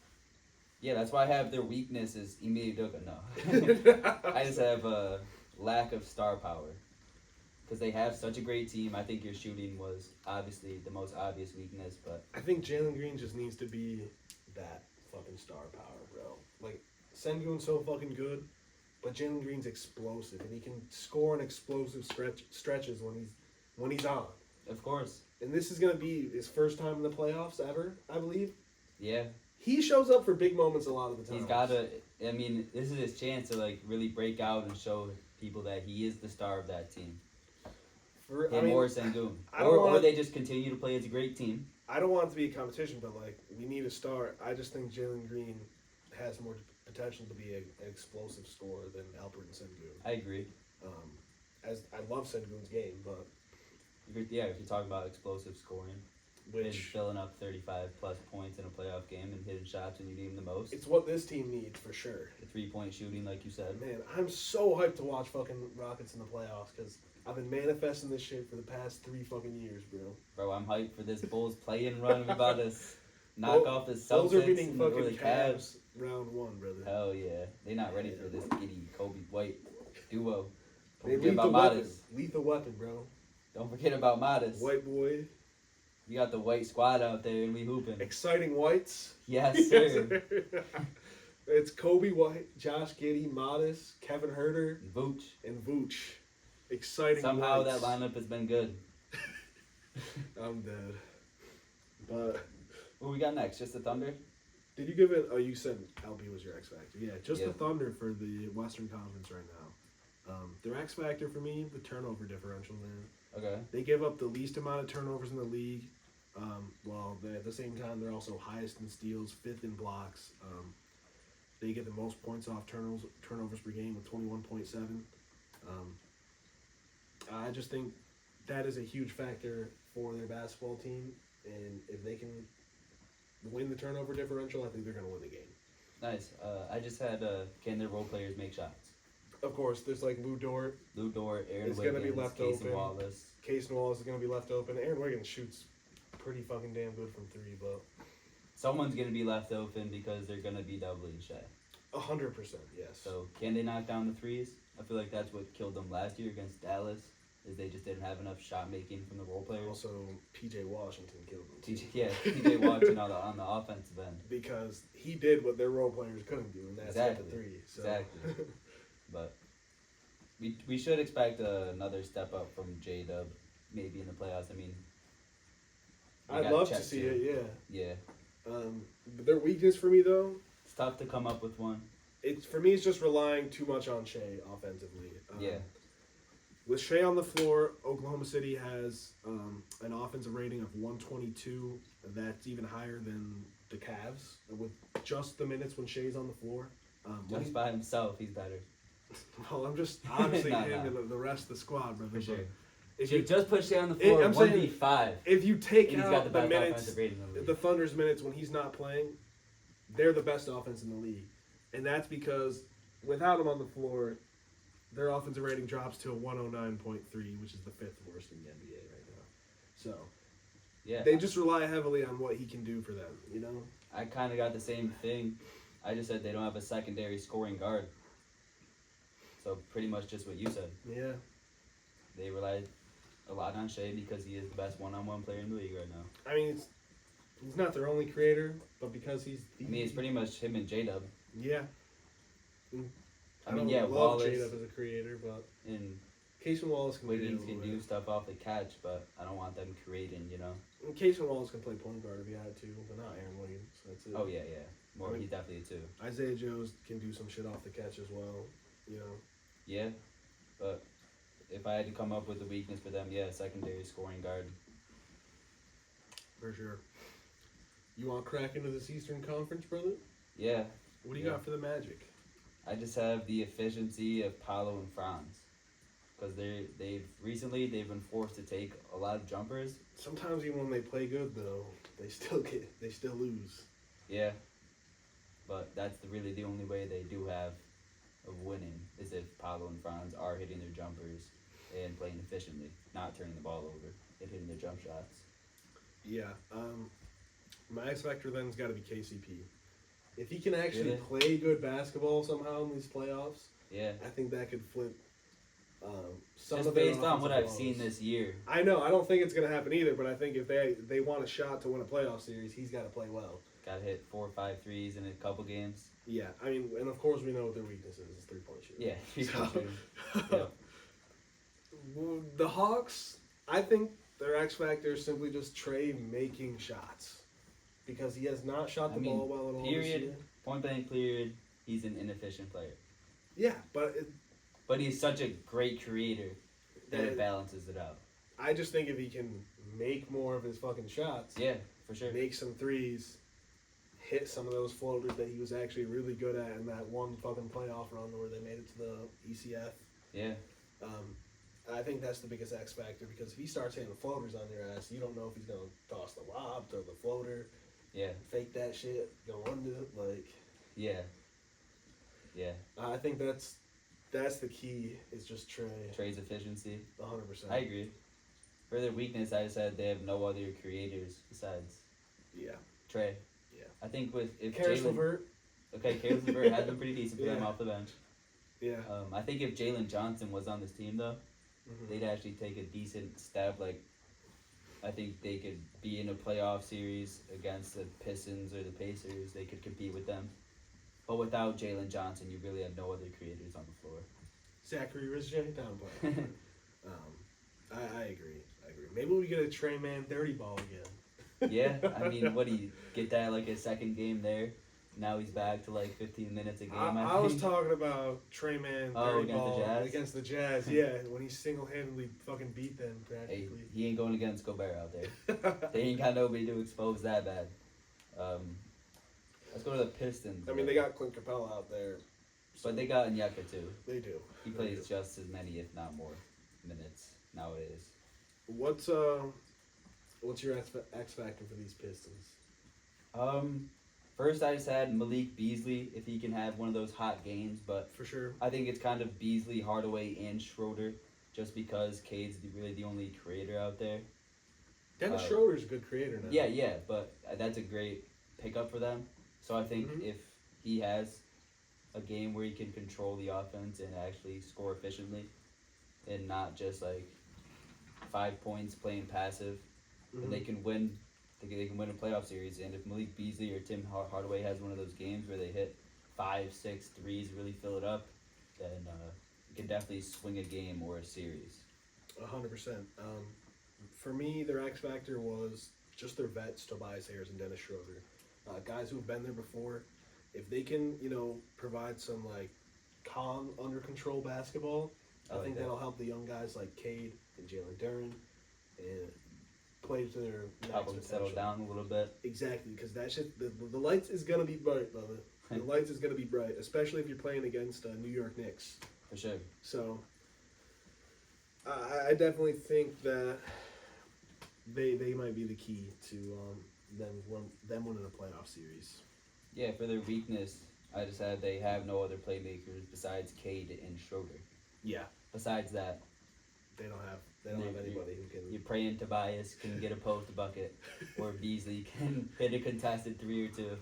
yeah, that's why I have their weakness is Ime Udoka. No, I just have a lack of star power because they have such a great team. I think your shooting was obviously the most obvious weakness, but I think Jalen Green just needs to be that fucking star power, bro. Like Sengun's so fucking good, but Jalen Green's explosive and he can score in explosive stretches when he's on. of course, And this is gonna be his first time in the playoffs ever, I believe. yeah, He shows up for big moments a lot of the time. he's got to. I mean, this is his chance to like really break out and show people that he is the star of that team. Him or Sengun, I don't or want- they just continue to play as a great team. I don't want it to be a competition, but like we need a star. I just think Jalen Green has more potential to be an explosive scorer than Albert and Sengun. I agree. As I love Sengun's game, but If you're talking about explosive scoring, and which filling up 35+ points in a playoff game and hitting shots when you need them the most. it's what this team needs for sure. The 3-point shooting, like you said. Man, I'm so hyped to watch fucking Rockets in the playoffs because I've been manifesting this shit for the past 3 fucking years, bro. Bro, I'm hyped for this Bulls play-in run. We're about to knock off the Bulls are Celtics beating or fucking the Cavs. Cavs round 1, brother. Hell yeah. They're not ready for this giddy Kobe White duo. Don't They forget about weapon. Modest. Lethal weapon, bro. Don't forget about Modest. White boy. We got the white squad out there and we hooping. Exciting whites. Yes, sir. It's Kobe White, Josh Giddey, Modest, Kevin Herter, Vooch. and Vooch. Exciting Somehow whites. that lineup has been good. I'm dead. But What we got next? Just the Thunder? did you give it? Oh, you said LB was your X Factor. Yeah, just Yeah. the Thunder for the Western Conference right now. Their X Factor for me, the turnover differential, man. Okay. They give up the least amount of turnovers in the league. While at the same time, they're also highest in steals, 5th in blocks. They get the most points off turnovers per game with 21.7. I just think that is a huge factor for their basketball team, and if they can win the turnover differential, I think they're going to win the game. Nice. I just had can their role players make shots? Of course, there's like Lou Dort. Lou Dort, Aaron It's Wiggins, gonna be left Casey open. Wallace. Case Wallace is going to be left open. Aaron Wiggins shoots pretty fucking damn good from three, but Someone's gonna be left open because they're gonna be doubling Shaq. 100%, yes. So can they knock down the threes? I feel like that's what killed them last year against Dallas. Is they just didn't have enough shot making from the role players. Also, PJ Washington killed them. too. TJ Watson on the offensive end. Because he did what their role players couldn't do, and that's hit the three. So. Exactly. But we should expect another step up from J-Dub, maybe in the playoffs. I mean, we I'd got love to Chet see too. it, yeah. Yeah, But their weakness for me, though, it's tough to come up with one. it's just relying too much on Shea offensively. Yeah. With Shea on the floor, Oklahoma City has an offensive rating of 122. That's even higher than the Cavs with just the minutes when Shea's on the floor. Just by himself, he's better. Well, I'm just honestly No, him no. and the rest of the squad, brother. For sure. If You you just put Shea on the floor, I'm saying- 1v5. if you take And he's out got the the best minutes, offensive rating in the league. the Thunder's minutes when he's not playing, they're the best offense in the league, and that's because without him on the floor, their offensive rating drops to a 109.3, which is the fifth worst in the NBA right now. So Yeah, they just rely heavily on what he can do for them. You know, I kind of got the same thing. I just said they don't have a secondary scoring guard. So pretty much just what you said. yeah. They rely a lot on Shea because he is the best one-on-one player in the league right now. I mean, he's not their only creator, but because he's, I mean, it's pretty much him and J-Dub. yeah. I mean, don't yeah, love Wallace J-Dub as a creator, but and Casey Wallace can Wiggins create a can little do bit. stuff off the catch, but I don't want them creating, you know? And Casey Wallace can play point guard if he had to, but not Aaron Williams. That's it. Oh, yeah. More, I mean- he's definitely a two. Isaiah Jones can do some shit off the catch as well. You know, Yeah, but if I had to come up with a weakness for them, yeah, secondary scoring guard. for sure. You want to crack into this Eastern Conference, brother? Yeah, What do you Yeah. got for the Magic? I just have the efficiency of Paolo and Franz. Because they've been forced to take a lot of jumpers. Sometimes even when they play good, though, they still lose. Yeah, but that's really the only way they do have of winning is if Paolo and Franz are hitting their jumpers and playing efficiently, not turning the ball over and hitting their jump shots. Yeah. My X factor then's got to be KCP. If he can actually Really? play good basketball somehow in these playoffs, Yeah, I think that could flip. Some just of their based on what I've offensive seen woes. this year. I know. I don't think it's gonna happen either. But I think if they want a shot to win a playoff series, he's got to play well. Got hit 4 or 5 threes in a couple games. Yeah. I mean, and of course we know what their weakness is 3-point shooting. Yeah, So- Well, the Hawks, I think their X factor is simply just Trey making shots because he has not shot the ball well at all this period, year. point blank period, he's an inefficient player. Yeah, but But he's such a great creator that it And- balances it out. I just think if he can make more of his fucking shots, Yeah, for sure. make some threes, hit some of those floaters that he was actually really good at in that one fucking playoff run where they made it to the ECF. Yeah, I think that's the biggest X factor because if he starts hitting the floaters on your ass, you don't know if he's gonna toss the lob, throw the floater, yeah, fake that shit, go under it. Like, yeah. I think that's the key. Is just Trey, Trey's efficiency. 100%. I agree. For their weakness, I said they have no other creators besides Yeah, Trey. Yeah. I think if Karis Jalen, LeVert. okay, Karis LeVert has been pretty decent for them Yeah. off the bench. Yeah, I think if Jalen Johnson was on this team though, Mhm. they'd actually take a decent step. Like, I think they could be in a playoff series against the Pistons or the Pacers. They could compete with them. But without Jalen Johnson, you really have no other creators on the floor. Zachary Rizje down play. I agree. Maybe we get a Trey Man 30 ball again. Yeah, I mean, what do you get that like his second game there? Now he's back to like 15 minutes a game. I was think. talking about Trey Man 30 Oh, against the ball Jazz? against the Jazz. Yeah, when he single-handedly fucking beat them Hey, practically. he ain't going against Gobert out there. They ain't got nobody to expose that bad. Let's go to the Pistons. I mean, they got Clint Capella out there. So But they got Nyeka too. They do. He They plays do. just as many, if not more, minutes nowadays. What's What's your X factor for these Pistons? First I just had Malik Beasley if he can have one of those hot games, but For sure. I think it's kind of Beasley, Hardaway, and Schroeder, just because Cade's really the only creator out there. Dennis Uh, Schroeder's a good creator now. Yeah, but that's a great pickup for them. So I think Mhm. if he has a game where he can control the offense and actually score efficiently, and not just like 5 points playing passive, then they Mhm. can win. They can win a playoff series. And if Malik Beasley or Tim Hardaway has one of those games where they hit 5, 6 threes, really fill it up, then you can definitely swing a game or a series. 100%. For me, their X factor was just their vets, Tobias Harris and Dennis Schroeder. Guys who've been there before. If they can, provide some like calm, under control basketball, I I like think that. that'll help the young guys like Cade and Jalen Duren and play to their Help max them settle potential. down a little bit. Exactly, because that shit, the lights is gonna be bright, brother. The lights is gonna be bright, especially if you're playing against New York Knicks. For sure. So, I definitely think that they might be the key to them winning a playoff series. Yeah, for their weakness, I just had they have no other playmakers besides Cade and Schroeder. Yeah, Besides that, they don't have anybody who can. you're praying Tobias can get a post bucket, or Beasley can hit a contested 3 or 2.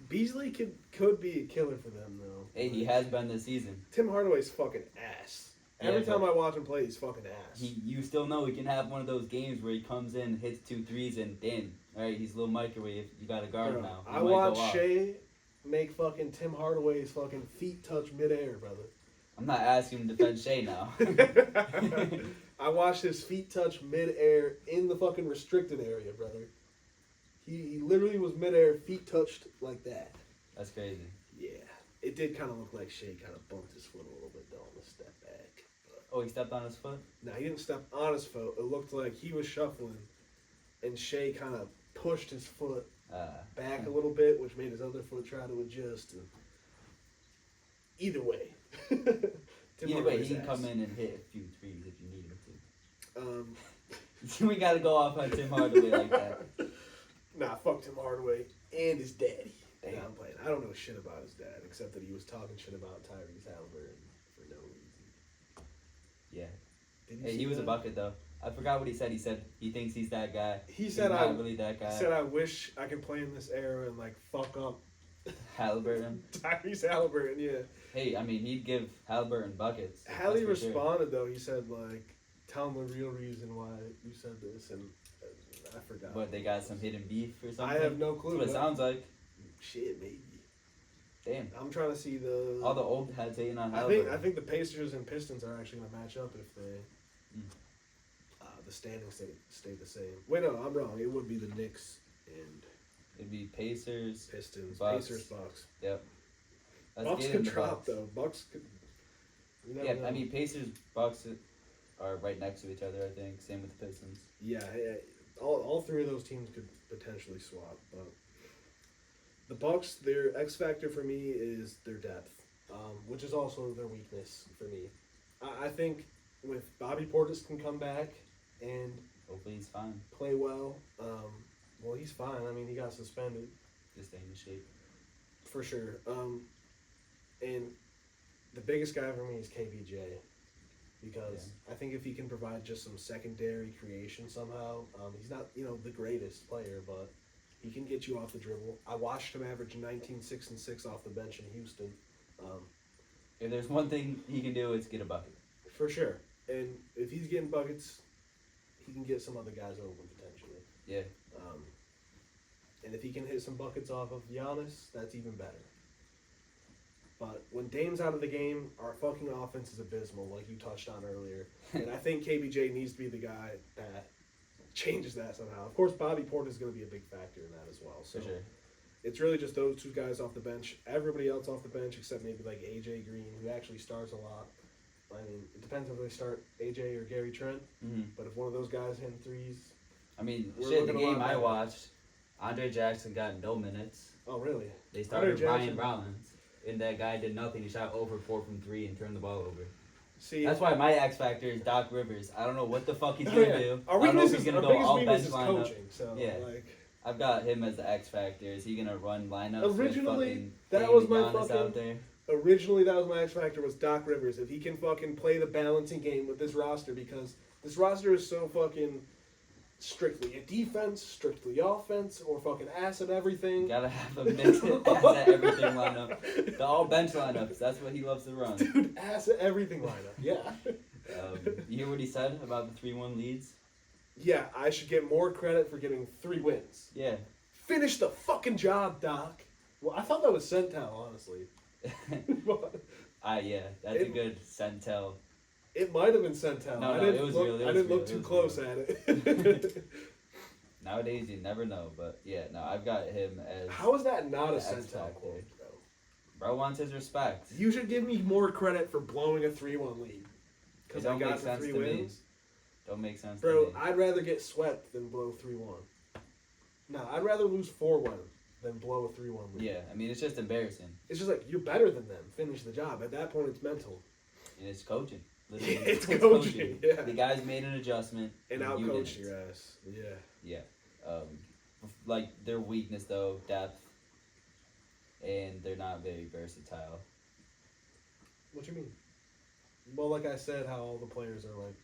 Beasley could be a killer for them though. Hey, he has been this season. Tim Hardaway's fucking ass. Yeah, Every time but- I watch him play, he's fucking ass. You still know he can have one of those games where he comes in, hits 2 threes, and damn, all right, he's a little microwave. You got a guard Bro, now. He I might go watched off. Shea make fucking Tim Hardaway's fucking feet touch midair, brother. I'm not asking him to defend Shea now. I watched his feet touch midair in the fucking restricted area, brother. He literally was midair, feet touched like that. That's crazy. Yeah. It did kind of look like Shea kind of bumped his foot a little bit though on the step back. But, Oh, he stepped on his foot? now, he didn't step on his foot. It looked like he was shuffling, and Shea kind of pushed his foot back a little bit, which made his other foot try to adjust. And either way. Tim Either way, Hardaway's he can ass. come in and hit a few threes if you need him Um, to. We got to go off on Tim Hardaway like that. Nah, fuck Tim Hardaway and his daddy. Damn. Nah, I'm playing. I don't know shit about his dad, except that he was talking shit about Tyrese Halliburton for no reason. Yeah. Did you Hey, see he was a that? bucket, though. I forgot what he said. He said he thinks he's that guy. He He's said not really that He guy. said, I wish I could play in this era and, like, fuck up Halliburton. Tyrese Halliburton, yeah. Hey, I mean, he'd give Halliburton buckets. Hallie that's for sure. responded, though. He said, like, tell him the real reason why you said this, and I forgot. What, they got some hidden beef or something? I have no That's clue. what it but- sounds like. Shit, maybe. Damn. I'm trying to see the... All the old heads hating on I Halliburton. think the Pacers and Pistons are actually going to match up if they... Mm. The standings stay the same. Wait, no, I'm wrong. It would be the Knicks and It'd be Pacers. Pistons. Bucks. Pacers, Bucks. Yep. Let's Bucks get could into drop, Bucks. though. Bucks could... you never Yeah, know. I mean, Pacers, Bucks are right next to each other, I think. Same with the Pistons. Yeah, all three of those teams could potentially swap, but the Bucks, their X factor for me is their depth, which is also their weakness for me. I think with Bobby Portis can come back and Hopefully he's fine. play well, well, he's fine. I mean, he got suspended Just stay in shape. for sure. And the biggest guy for me is KBJ. Because I think if he can provide just some secondary creation somehow, he's not, the greatest player, but he can get you off the dribble. I watched him average 19, 6, and 6 off the bench in Houston. If there's one thing he can do, it's get a bucket. For sure. And if he's getting buckets, he can get some other guys open potentially. Yeah. And if he can hit some buckets off of Giannis, that's even better. But when Dame's out of the game, our fucking offense is abysmal, like you touched on earlier. And I think KBJ needs to be the guy that changes that somehow. Of course, Bobby Portis is going to be a big factor in that as well. So For sure. it's really just those two guys off the bench. Everybody else off the bench, except maybe like AJ Green, who actually starts a lot. I mean, it depends if they start AJ or Gary Trent. Mm-hmm. But if one of those guys hitting threes, I mean, We're shit, the looking a lot game I better. watched, Andre Jackson got no minutes. oh really? They started Andre Ryan Jackson- Rollins, and that guy did nothing. He shot over 4 from 3 and turned the ball over. See, That's why my X factor is Doc Rivers. I don't know what the fuck he's Oh, gonna yeah. do. Our I don't know if weakness he's is gonna our go biggest all weakness bench is lineup. coaching. So Yeah. like, I've got him as the X factor. Is he gonna run lineups? Originally, with that fucking was David my Giannis fucking- out there? originally that was my X factor was Doc Rivers. If he can fucking play the balancing game with this roster, because this roster is so fucking strictly a defense, strictly offense, or fucking ass at everything. You gotta have a mix of ass at everything lineup. The all bench lineups. That's what he loves to run. Dude, ass at everything lineup. Yeah. You hear what he said about the 3-1 leads? Yeah, I should get more credit for getting 3 wins. Yeah. Finish the fucking job, Doc. Well, I thought that was Centel, honestly. Yeah, that's a good Centel. It might have been Centel. No, I no, didn't it was look, real, it I was didn't real, look it too was close real. at it. Nowadays you never know, but yeah, no, I've got him as. How is that not a the X Centel factor. quote, bro? Bro wants his respect. You should give me more credit for blowing a 3-1 lead. It Because I don't got make the sense 3 to me. wins. Don't make sense Bro, to me. I'd rather get swept than blow 3-1. No, I'd rather lose 4-1 than blow a 3-1 lead. Yeah, I mean it's just embarrassing. It's just like, you're better than them. Finish the job. At that point, it's mental. And it's coaching. Literally, It's coaching, yeah. The guys made an adjustment. And you out-coach didn't. your ass. Yeah. Yeah. Like their weakness though, depth, and they're not very versatile. What you mean? Well, like I said, how all the players are like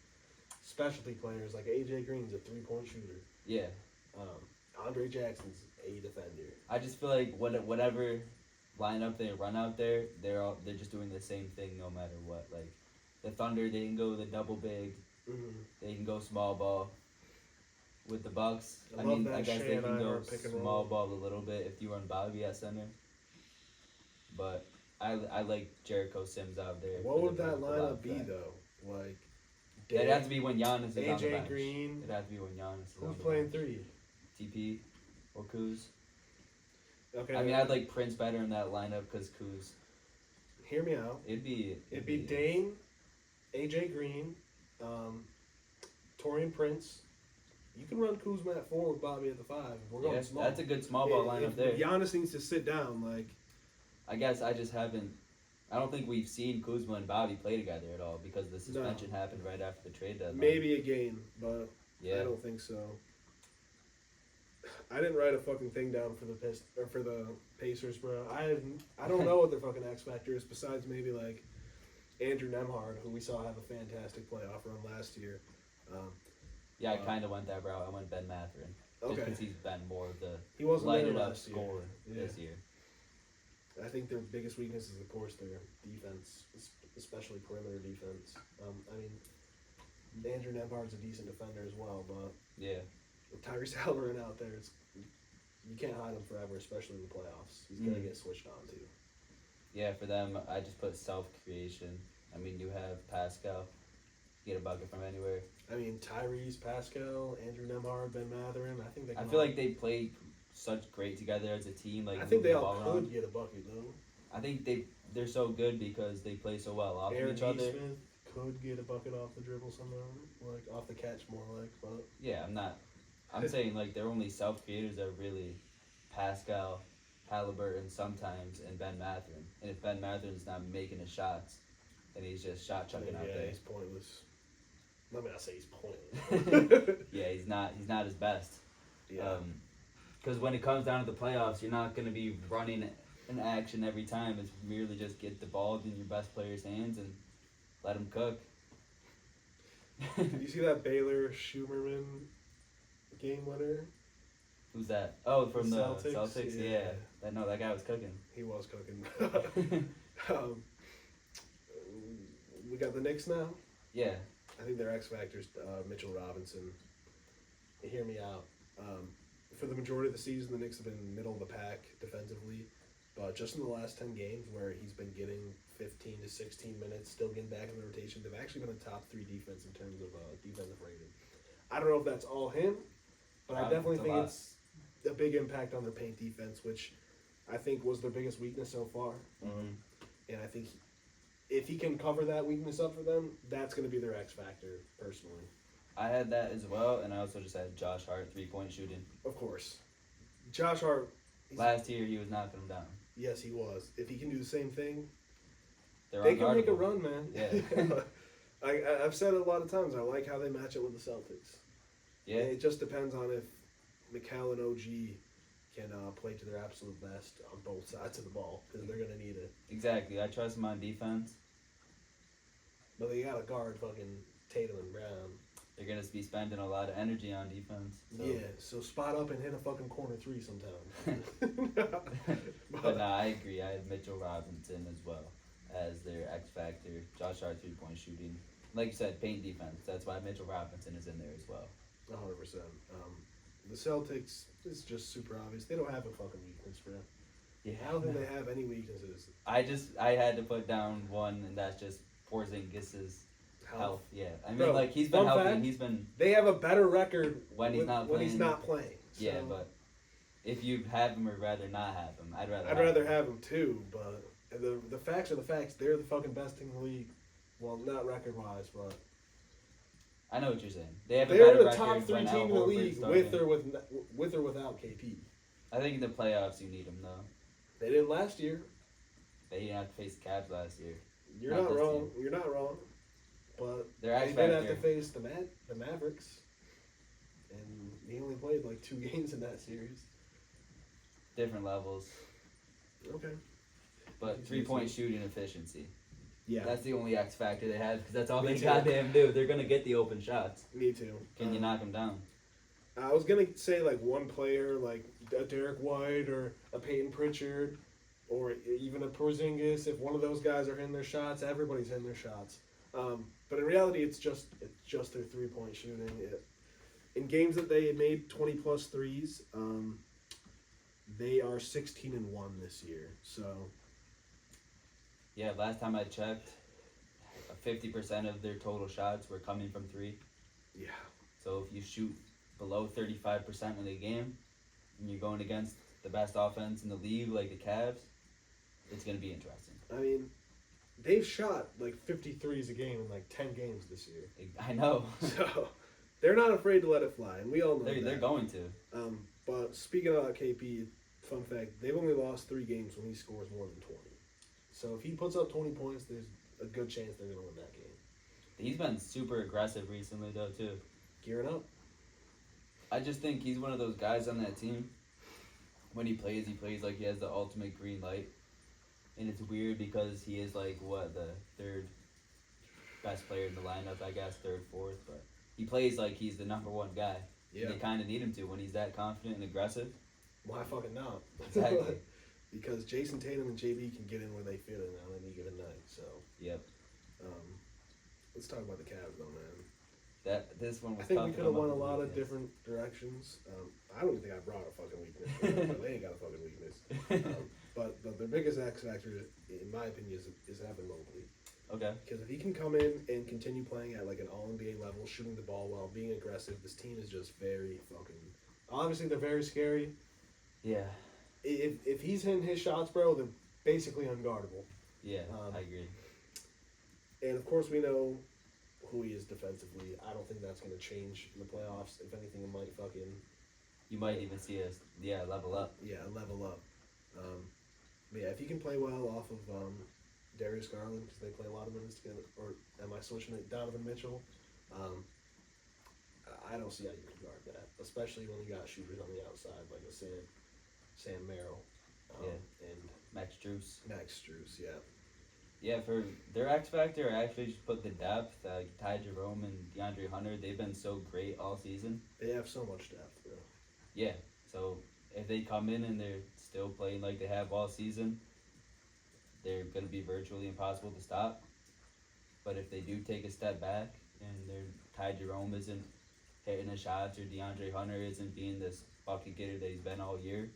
specialty players. Like AJ Green's a 3-point shooter. Yeah. Andre Jackson's a defender. I just feel like whatever lineup they run out there, they're just doing the same thing no matter what. Like the Thunder, they can go the double big, Mm-hmm. they can go small ball. With the Bucks, I I love mean, that I guess Shea they and can go Iverson pick and small roll. ball a little bit if you run Bobby at center. But I like Jericho Sims out there. What for would the that block lineup be threat. though? Like, It'd have to be when Giannis is on the AJ bench. Green. It'd have to be when Giannis is on Who's the playing bench. 3? TP or Kuz. Okay. I mean, I'd like Prince better in that lineup because Kuz. Hear me out. It'd be Dame, AJ Green, Torian Prince. You can run Kuzma at 4 with Bobby at the 5. We're going Yeah, small. that's a good small ball lineup If there. Giannis needs to sit down. Like, I guess I just haven't. I don't think we've seen Kuzma and Bobby play together at all because the suspension happened right after the trade deadline. maybe a game, but Yeah. I don't think so. I didn't write a fucking thing down for the Pacers, bro. I don't know what their fucking X factor is besides maybe like Andrew Nemhard, who we saw have a fantastic playoff run last year. Yeah, I kind of went that route. I went Ben Mathurin. Just Okay. because he's been more of the He wasn't there lighted up last year. scorer Yeah. this year. I think their biggest weakness is, of course, their defense, especially perimeter defense. I mean, Andrew Nemhard's a decent defender as well, but Yeah. with Tyrese Halliburton out there, you can't hide him forever, especially in the playoffs. He's gonna get switched on too. Yeah, for them, I just put self-creation. I mean, you have Pascal. Get a bucket from anywhere. I mean, Tyrese, Pascal, Andrew Nemhard, Ben Mathurin. I think they. I Can feel all, like they play such great together as a team. Like I think they moving the all ball could around. get a bucket though. I think they're so good because they play so well off of Aaron each other. Smith could get a bucket off the dribble somehow, like off the catch more like. But Yeah, I'm saying like they're only self-creators are really Pascal, Halliburton sometimes, and Ben Mathurin. And if Ben Mathurin's not making his shots, then he's just shot chucking out there. he's pointless. Let me not say he's pointless. Yeah, he's not his best. Yeah. Because when it comes down to the playoffs, you're not going to be running an action every time. It's merely just get the ball in your best player's hands and let him cook. You see that Baylor Schumerman game winner? Who's that? Oh, from the Celtics? Celtics? Yeah. Yeah. That guy was cooking. He was cooking. We got the Knicks now. Yeah. I think their X factor's Mitchell Robinson. Hear me out. For the majority of the season, the Knicks have been middle of the pack defensively, but just in the last 10 games where he's been getting 15 to 16 minutes, still getting back in the rotation, they've actually been a top 3 defense in terms of defensive rating. I don't know if that's all him, but I definitely think it's a big impact on their paint defense, which I think was their biggest weakness so far. Mhm. And I think if he can cover that weakness up for them, that's going to be their X factor, personally. I had that as well, and I also just had Josh Hart 3-point shooting. Of course. Josh Hart, Last year, he was knocking them down. yes, he was. If he can do the same thing, They're they can make a unguardable. run, man. Yeah. I've said it a lot of times. I like how they match it with the Celtics. Yeah. It just depends on if Mikal and OG can play to their absolute best on both sides of the ball because they're gonna need it. Exactly. I trust them on defense. But they gotta guard fucking Tatum and Brown. They're gonna be spending a lot of energy on defense. So. Yeah, so spot up and hit a fucking corner three sometime. But nah, I agree. I had Mitchell Robinson as well as their X factor. Josh Hart 3-point shooting. Like you said, paint defense. That's why Mitchell Robinson is in there as well. 100%. The Celtics is just super obvious. They don't have a fucking weakness, bro. Yeah, I don't think they have any weaknesses. I had to put down one, and that's just Porzingis' health. Yeah, I mean, Bro, like he's been healthy. fact, And he's been They have a better record when he's not playing. So Yeah, but if you have him or rather not have him, I'd rather have him too. But the facts are the facts. They're the fucking best team in the league. Well, not record wise, but I know what you're saying. They have a they're better the record top three when team Al in the Horford's league starting. with or without KP. I think in the playoffs you need him though. They didn't last year. They didn't have to face the Cavs last year. You're Not not this wrong. team. You're not wrong. But They're they X did have to factor. face the Mavericks, and he only played like 2 games in that series. Different levels, Okay. but 3-point shooting efficiency. Yeah. That's the only X factor they have because that's all Me they too. goddamn do. They're gonna get the open shots. Me too. Can you knock them down? I was gonna say like one player, like a Derek White or a Peyton Pritchard, or even a Porzingis. If one of those guys are hitting their shots, everybody's hitting their shots. But in reality, it's just their 3-point shooting. In games that they made 20 plus threes, they are 16-1 this year. So Yeah, last time I checked, 50% of their total shots were coming from three. yeah, So if you shoot below 35% in the game, and you're going against the best offense in the league, like the Cavs, it's gonna be interesting. I mean, they've shot like 53s a game in like 10 games this year. I know. So they're not afraid to let it fly, and we all know They're that. going to. But speaking about KP, fun fact, they've only lost 3 games when he scores more than 20. So if he puts up 20 points, there's a good chance they're going to win that game. He's been super aggressive recently, though, too. Gearing up. I just think he's one of those guys on that team. When he plays like he has the ultimate green light. And it's weird because he is like, the third best player in the lineup, I guess, third, fourth. But he plays like he's the number one guy. Yeah. And they kind of need him to when he's that confident and aggressive. Why fucking not? Exactly. Because Jason Tatum and JB can get in where they fit in on any given night. So, Yep. let's talk about the Cavs, though, man. This one was I think tough we to could have come won a up with lot of weakness. different directions. I don't even think I brought a fucking weakness. But they ain't got a fucking weakness. But their biggest X factor, in my opinion, is Evan Mobley. Okay. Because if he can come in and continue playing at like an All-NBA level, shooting the ball well, being aggressive, this team is just very fucking... Obviously, they're very scary. Yeah. If he's hitting his shots, bro, they're basically unguardable. Yeah, I agree. And of course, we know who he is defensively. I don't think that's going to change in the playoffs. If anything, it might fucking... You might even see us, level up. Yeah, level up. But yeah, if he can play well off of Darius Garland, because they play a lot of minutes together, or am I switching it? Donovan Mitchell. I don't see how you can guard that, especially when you got shooters on the outside like a Sam Merrill, and Max Strus. Max Strus. Yeah. Yeah, for their X factor, I actually just put the depth. Ty Jerome and DeAndre Hunter, they've been so great all season. They have so much depth, bro. Yeah, so if they come in and they're still playing like they have all season, they're going to be virtually impossible to stop. But if they do take a step back and Ty Jerome isn't hitting the shots or DeAndre Hunter isn't being this bucket getter that he's been all year,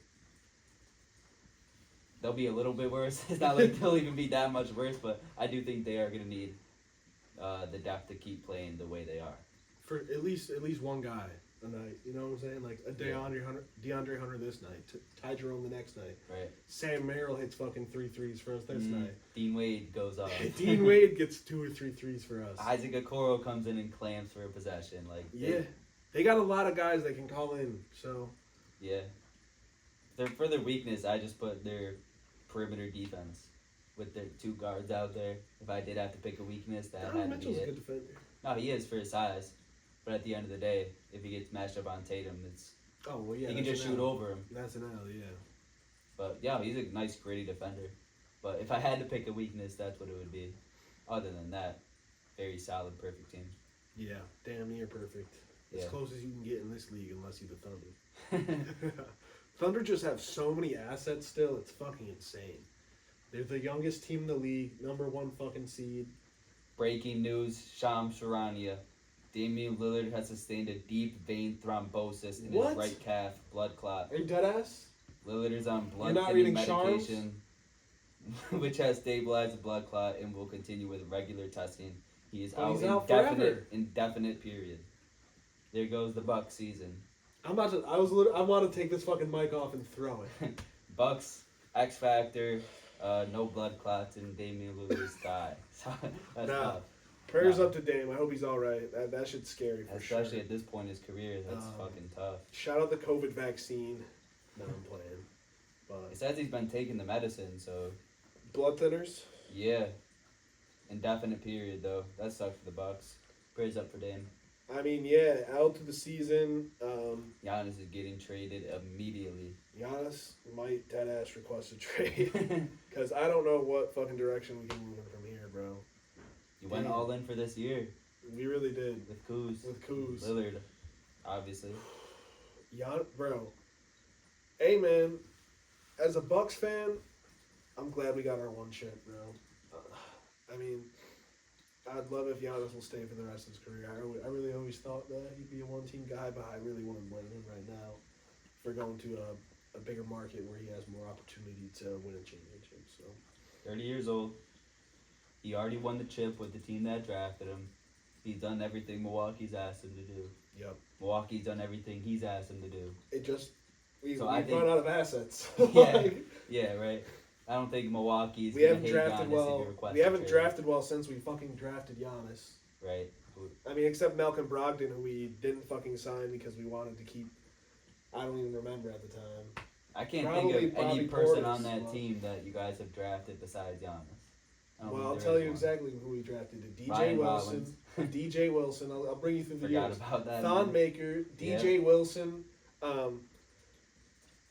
they'll be a little bit worse. It's not like they'll even be that much worse, but I do think they are going to need the depth to keep playing the way they are. For at least one guy a night, you know what I'm saying? Like a DeAndre Hunter this night, Ty Jerome the next night. Right. Sam Merrill hits fucking 3 threes for us this night. Dean Wade goes off. Dean Wade gets 2 or 3 threes for us. Isaac Okoro comes in and clams for a possession. They got a lot of guys they can call in. So Yeah. For their weakness, I just put their perimeter defense. with their two guards out there. If I did have to pick a weakness, that Donovan had to be Mitchell's a it. good defender. No, he is for his size. But at the end of the day, if he gets matched up on Tatum, Oh well, yeah. he can that's just an shoot L. over him. That's an L, yeah. But yeah, he's a nice, gritty defender. But if I had to pick a weakness, that's what it would be. Other than that, very solid, perfect team. Yeah, damn near perfect. As Yeah. close as you can get in this league, unless you're the Thunder. Thunder just have so many assets still, it's fucking insane. They're the youngest team in the league, #1 fucking seed. Breaking news: Shams Charania. Damian Lillard has sustained a deep vein thrombosis in What? his right calf, blood clot. Are you dead ass? Lillard is on blood You're not thinning reading Shams? medication, which has stabilized the blood clot and will continue with regular testing. He is But out he's out forever. indefinite period. There goes the Bucks season. I want to take this fucking mic off and throw it. Bucks, X Factor, no blood clots in Damian Lillard's thigh. So, that's Nah. tough. Prayers Nah. up to Dame. I hope he's all right. That shit's scary for Especially sure. at this point in his career, that's fucking tough. Shout out the COVID vaccine. No, I'm playing. But It says he's been taking the medicine, so blood thinners. yeah. Indefinite period though. That sucks for the Bucks. Prayers up for Dame. I mean, yeah, out to the season. Giannis is getting traded immediately. Giannis might dead ass request a trade because I don't know what fucking direction we can move him from here, bro. You went Damn. all in for this year We really did with Kuz. with Kuz. Lillard, obviously. Bro. Hey man, as a Bucks fan, I'm glad we got our one chip, bro. I mean, I'd love if Giannis will stay for the rest of his career. I really always thought that he'd be a one-team guy, but I really wouldn't blame him right now for going to a bigger market where he has more opportunity to win a championship. So 30 years old. He already won the chip with the team that drafted him. He's done everything Milwaukee's asked him to do. yep, Milwaukee's done everything he's asked him to do. it just we've So I think- run out of assets. Yeah, yeah, right. I don't think Milwaukee's we gonna haven't hate drafted Giannis well. if he requests We a haven't trade. drafted well since we fucking drafted Giannis. Right. I mean, except Malcolm Brogdon, who we didn't fucking sign because we wanted to keep. I don't even remember at the time. I can't Probably think of any Bobby person Portis, on that well. team that you guys have drafted besides Giannis. I don't Well, think I'll there tell is you one. exactly who we drafted. DJ Ryan Wilson. DJ Wilson. I'll bring you through the Forgot years. about that. Thon man. Maker, DJ Wilson,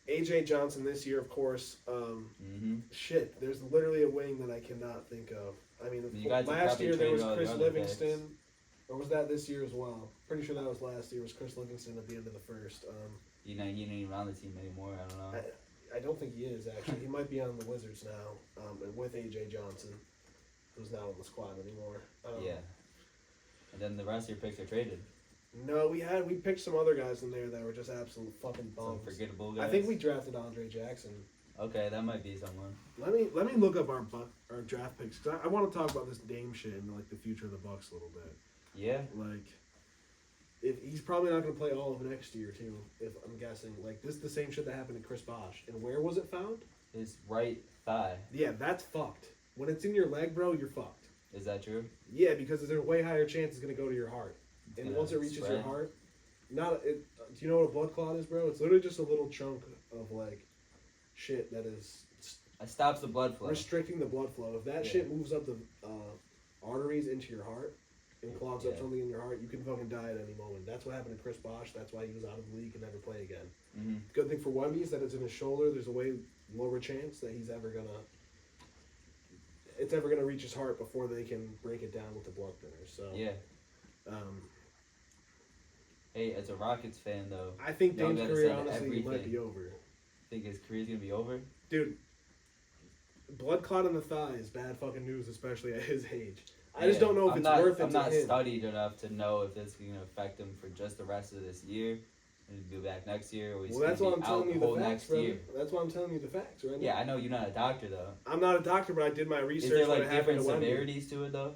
AJ Johnson this year, of course. Mm-hmm. Shit, there's literally a wing that I cannot think of. I mean, You guys have last probably year there was traded all Chris your other Livingston. picks. Or was that this year as well? Pretty sure that was last year. Was Chris Livingston at the end of the first? You know, he ain't even on the team anymore. I don't know. I don't think he is actually. He might be on the Wizards now, and with AJ Johnson, who's not on the squad anymore. Yeah. And then the rest of your picks are traded. No, we picked some other guys in there that were just absolute fucking Some bums. forgettable guys. I think we drafted Andre Jackson. Okay, that might be someone. Let me look up our draft picks because I want to talk about this Dame shit and like the future of the Bucks a little bit. Yeah. Like, if he's probably not going to play all of next year too. If I'm guessing, like this is the same shit that happened to Chris Bosh. And where was it found? His right thigh. Yeah, that's fucked. When it's in your leg, bro, you're fucked. Is that true? Yeah, because there's a way higher chance it's going to go to your heart. And gonna once it reaches your spread? heart, do you know what a blood clot is, bro? It's literally just a little chunk of like shit that is It stops the blood flow. restricting the blood flow. If that Yeah. shit moves up the arteries into your heart and clogs up Yeah. something in your heart, you can fucking die at any moment. That's what happened to Chris Bosh. That's why he was out of the league and never play again. Mm-hmm. Good thing for Wemby is that it's in his shoulder. There's a way lower chance that he's ever gonna reach his heart before they can break it down with the blood thinner. So Yeah. Hey, as a Rockets fan though, I think Y'all Dame's gotta career send honestly might everything. be over. think his career's gonna be over. Dude, blood clot in the thigh is bad fucking news, especially at his age. I just Yeah. don't know if I'm it's not, worth it I'm to not him. studied enough to know if this is gonna affect him for just the rest of this year, and he'll be back next year, or he's Well, that's gonna why be I'm out telling the you whole the facts, next bro. year. That's why I'm telling you the facts, right? Yeah, I know you're not a doctor though. I'm not a doctor, but I did my research. Is there when like it happened different to Wemby. severities to it though?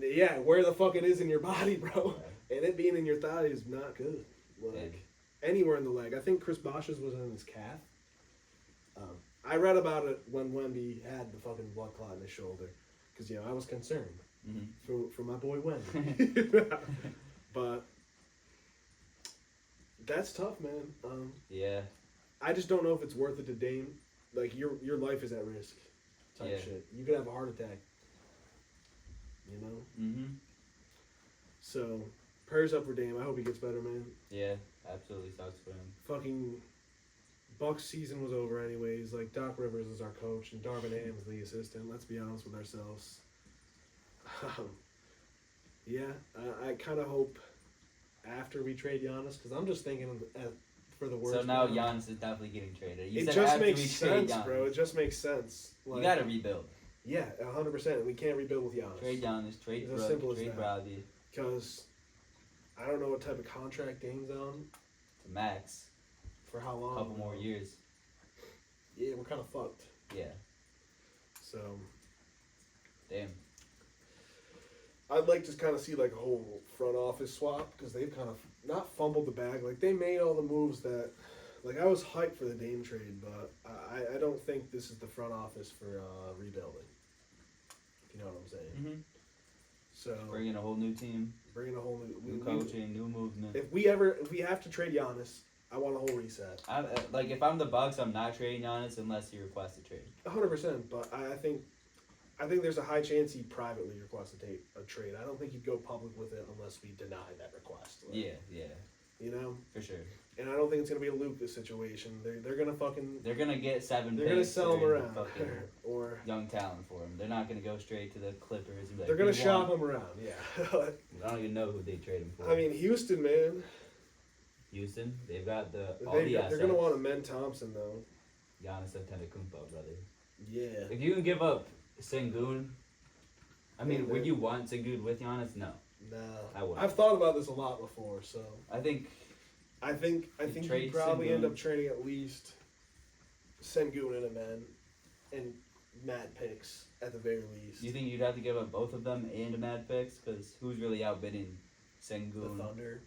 Yeah, where the fuck it is in your body, bro. And it being in your thigh is not good. Like, anywhere in the leg. I think Chris Bosh's was in his calf. I read about it when Wemby had the fucking blood clot in his shoulder. Because, I was concerned for my boy Wemby. But that's tough, man. Yeah. I just don't know if it's worth it to Dame. Like, your life is at risk. type Yeah. shit. You could have a heart attack. You know? Mm-hmm. So, prayers up for Dame. I hope he gets better, man. Yeah, absolutely sucks for him. Fucking Bucks season was over anyways. Like, Doc Rivers is our coach and Darvin Ham's the assistant. Let's be honest with ourselves. Yeah, I kind of hope after we trade Giannis, because I'm just thinking for the worst. So now Giannis is definitely getting traded. You It said just after makes we trade sense, Giannis. bro. It just makes sense. You Like, gotta rebuild. yeah, 100%. We can't rebuild with Giannis. Trade Giannis, trade It's as simple Brooke, as trade that. Bradley. Because I don't know what type of contract Dame's on. To max. For how A long? couple more years. Yeah, we're kind of fucked. Yeah. So Damn. I'd like to kind of see like a whole front office swap because they've kind of not fumbled the bag. Like they made all the moves that, like I was hyped for the Dame trade, but I don't think this is the front office for rebuilding. If you know what I'm saying. Mm-hmm. So Bringing a whole new team, bringing a whole new coaching, new movement. If we have to trade Giannis, I want a whole reset. If I'm the Bucks, I'm not trading Giannis unless he requests a trade. 100%, but I think there's a high chance he'd privately request a trade. I don't think he'd go public with it unless we deny that request. Like, Yeah. You know? For sure. And I don't think it's gonna be a Lucas situation. They're gonna fucking They're gonna get 7 they're gonna picks sell him or around fucking or young talent for him. They're not gonna go straight to the Clippers and be like, they're gonna "We shop want-" him around. Yeah. I don't even know who they trade him for. I mean, Houston, man. Houston, they've got the They're gonna want a Men Thompson though. Giannis Antetokounmpo, brother. Yeah. If you can give up Sengun, I mean, Yeah, would man. you want Sengun with Giannis? No. Nah. I wouldn't. I've thought about this a lot before, so I think I think You you trade probably Sengun. end up trading at least Sengun and a man and Matt picks at the very least. you think you'd have to give up both of them and a mad picks because who's really outbidding the Sengun? Thunder.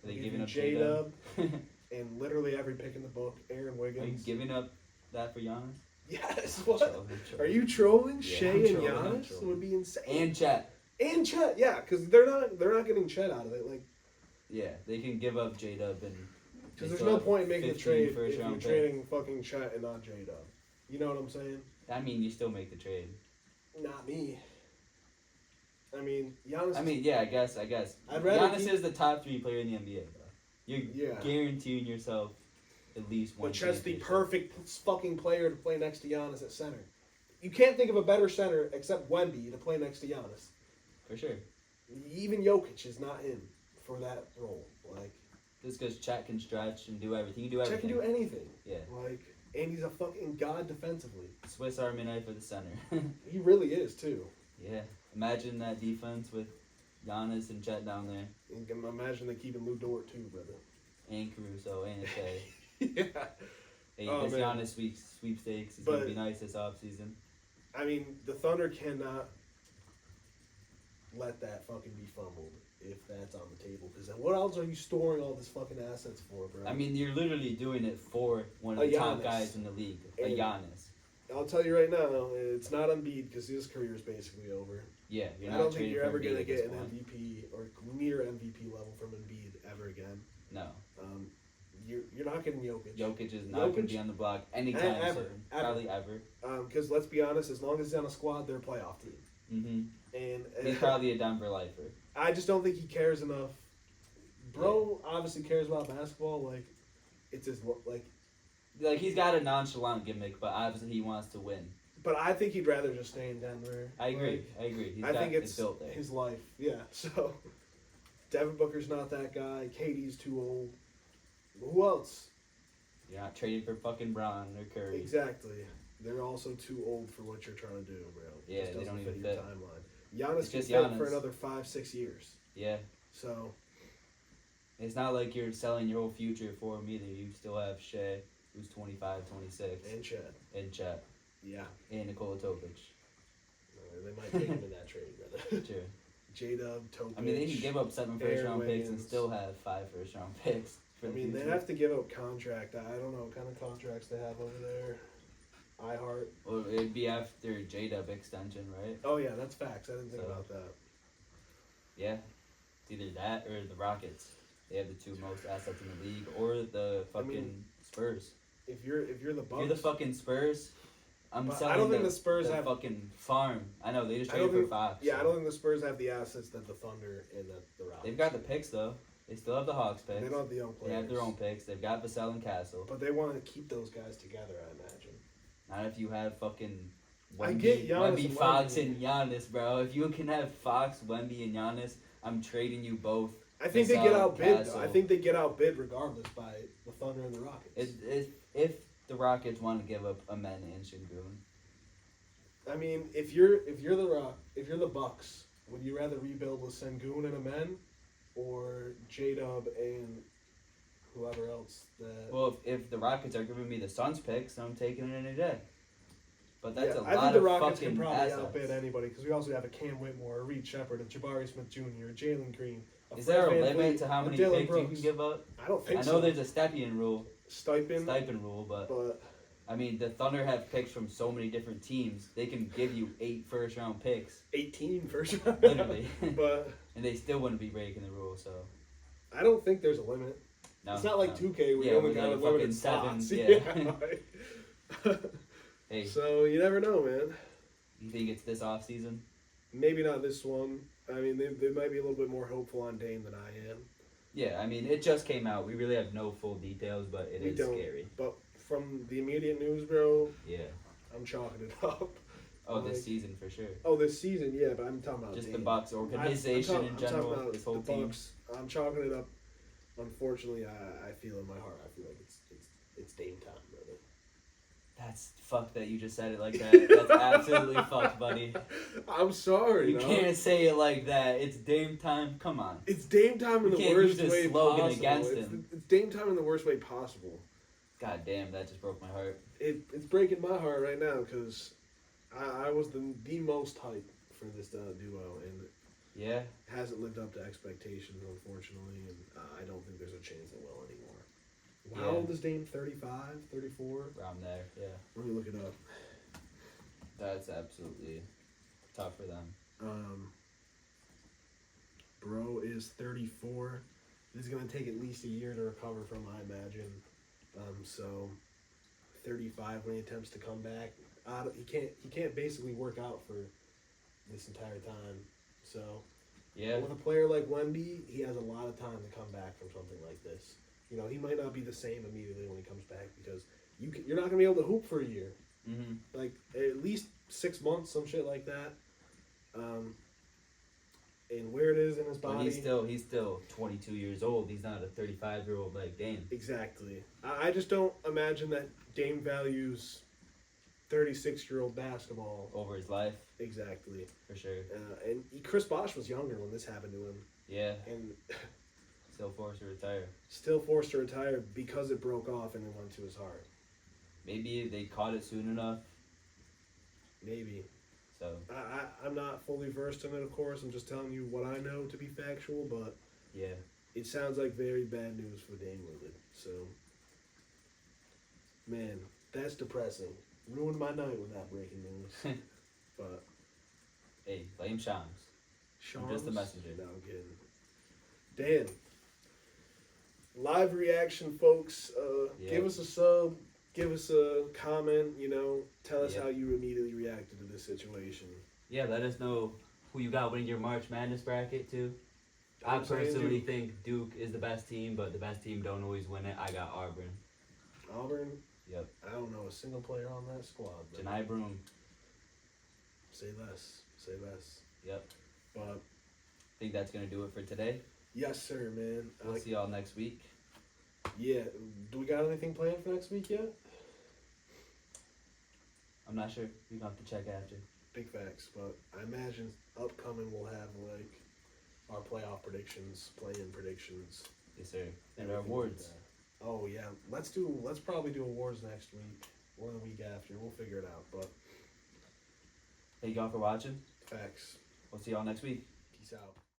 Are they Give giving you up J-Dub J-Dub? and literally every pick in the book, Aaron Are you Wiggins. giving up that for Giannis? Yes, I'm what? trolling, I'm Are trolling. you trolling? Yeah, Shea I'm and trolling, I'm Giannis trolling. would be insane. And Chet. And Chet, yeah, because they're not getting Chet out of it, like Yeah, they can give up J-Dub and because they there's still no have point in making a 15 trade if first you're round pick. trading fucking Chet and not J-Dub. You know what I'm saying? I mean, you still make the trade. Not me. I mean, Giannis. I mean, yeah, I guess. I'd rather Giannis keep- is the top 3 player in the NBA, bro. You're Yeah. guaranteeing yourself at least one. But Chet's the championship. perfect fucking player to play next to Giannis at center. You can't think of a better center except Wemby to play next to Giannis. For sure. Even Jokic is not him for that role. Like, Just because Chet can stretch and do everything. He can do Chet everything. can do anything. Yeah. Like, and he's a fucking god defensively. Swiss Army knife for the center. He really is too. Yeah. Imagine that defense with Giannis and Chet down there. You can imagine they keeping Lou Dort too, brother. And Caruso and Shea. Yeah. Hey, Oh, this man. Giannis sweepstakes is going to But- be nice this offseason. I mean, the Thunder cannot let that fucking be fumbled if that's on the table. Because what else are you storing all this fucking assets for, bro? I mean, you're literally doing it for one of A the top Giannis. guys in the league, a And- Giannis. I'll tell you right now, it's not Embiid because his career is basically over. Yeah, you're I not don't think trading you're for ever Embiid going to at this get an point. MVP or near MVP level from Embiid ever again. No, You're not getting Jokic. Jokic is not going to Jokic- be on the block anytime Ever, soon. ever. Probably ever. Because let's be honest, as long as he's on a squad, they're a playoff team. Mm-hmm. And He's probably a Denver lifer. I just don't think he cares enough. Bro obviously cares about basketball. Like, it's his Like, he's got a nonchalant gimmick, but obviously he wants to win. But I think he'd rather just stay in Denver. I agree. Like, He's I got think it it's built there. his life. Yeah. So Devin Booker's not that guy. KD's too old. Who else? You're not trading for fucking Braun or Curry. Exactly. They're also too old for what you're trying to do, bro. Yeah, Just they doesn't don't even your fit. timeline. Giannis It's can just fit for Giannis. another 5-6 years. Yeah. So It's not like you're selling your whole future for him either. You still have Shea, who's 25, 26, and Chet. and Chet, Yeah. and Nikola Topic. They might take him in that trade, brother. Sure. J-Dub, Topic. I mean, they can give up 7 Aaron first-round picks and Wiggins. still have 5 first-round picks. For I the mean, they future. have to give up contract. I don't know what kind of contracts they have over there. iHeart. Well, it'd be after J-Dub extension, right? Oh, yeah, that's facts. I didn't think So- about that. Yeah. It's either that or the Rockets. They have the 2 most assets in the league, or the fucking mean, Spurs. If you're the If Bucks, you're the fucking Spurs, I'm But selling I don't think the Spurs the have. fucking farm. I know they just I don't traded for think. Fox. Yeah, so. I don't think the Spurs have the assets that the Thunder and the Rockets. They've got the picks though. They still have the Hawks picks. They don't have the young players. They have their own picks. They've got Vassell and Castle. But they want to keep those guys together, I imagine. Not if you have fucking I get Giannis Wemby, and Fox, Wemby. and Giannis, bro. If you can have Fox, Wemby, and Giannis, I'm trading you both. I think they get Vassell, outbid. Castle. I think they get outbid regardless by the Thunder and the Rockets. If the Rockets want to give up a man and Şengün, I mean, if you're the Bucks, would you rather rebuild with Sengun and Amen, or J-Dub and whoever else that? well, if the Rockets are giving me the Suns picks, I'm taking it any day. But that's a I lot think the of Rockets fucking can probably assets. outbid anybody because we also have a Cam Whitmore, a Reed Shepard, a Jabari Smith Jr., a Jalen Green. Is there a Fred limit VanVleet, to how a many Dylan picks Brooks. you can give up? I don't think I so. know there's a stipend rule, stipend, but I mean the Thunder have picks from so many different teams. They can give you 8 first-round picks, 18 first round. literally, But and they still wouldn't be breaking the rule. So I don't think there's a limit. no, It's not like no. 2K where Yeah, you only with got like a fucking limited 7, spots. yeah. Hey, So you never know, man. you think it's this off season? Maybe not this one. I mean, they might be a little bit more hopeful on Dame than I am. Yeah, I mean it just came out. We really have no full details, but it We is don't. scary. But from the immediate news, bro, Yeah. I'm chalking it up. Oh, Like- this season for sure. Oh, this season, yeah, but I'm talking about Just the Dame. Bucks organization in I'm general. talking about This whole the team. Bucks. I'm chalking it up. Unfortunately, I feel in my heart. I feel like it's Dame time, brother. That's fucked that you just said it like that. That's absolutely fucked, buddy. I'm sorry. You no? can't say it like that. It's Dame time. Come on. It's Dame time in You the can't worst use this way slogan possible. against It's, him. it's Dame time in the worst way possible. God damn, that just broke my heart. It's breaking my heart right now because I was the most hype for this duo and Yeah. hasn't lived up to expectations, unfortunately, and I don't think there's a chance it will anymore. How Yeah. old is Dame? 35, 34? Around there. Yeah. Let me look it up. That's absolutely tough for them. Bro is 34. This is gonna take at least a year to recover from, I imagine. So 35 when he attempts to come back. He can't basically work out for this entire time. So Yeah. with a player like Wemby, he has a lot of time to come back from something like this. You know, he might not be the same immediately when he comes back because you're not gonna be able to hoop for a year. Mm-hmm. Like at least 6 months, some shit like that. And where it is in his body. But he's still 22 years old. He's not a 35-year-old like Dame. Exactly. I just don't imagine that Dame values 36-year-old basketball. Over his life, Exactly. for sure. And Chris Bosh was younger when this happened to him, Yeah. and Still forced to retire. still forced to retire because it broke off and it went to his heart. Maybe if they caught it soon enough. Maybe. So I'm not fully versed in it, of course. I'm just telling you what I know to be factual, but yeah. it sounds like very bad news for Dame Lillard. So, man, that's depressing. Ruined my night with that breaking news. But Hey, blame Shams. I'm just the messenger. No, I'm kidding. Dan, live reaction, folks. Yeah. Give us a sub. Give us a comment. Tell us Yeah. how you immediately reacted to this situation. Yeah, let us know who you got winning your March Madness bracket too. I I'm saying personally Duke. think Duke is the best team, but the best team don't always win it. I got Auburn. Auburn. Yep. I don't know a single player on that squad. but Janai Broom. Say less. Say less. Yep. But Think that's gonna do it for today. yes, sir, man. We'll see y'all next week. Yeah. Do we got anything planned for next week yet? I'm not sure. We gonna have to check after. Big facts, but I imagine upcoming we'll have like our playoff predictions, play-in predictions, Yes, sir. And our everything like awards. that. Oh yeah, let's probably do awards next week or the week after. We'll figure it out. But Thank y'all for watching. facts. We'll see y'all next week. Peace out.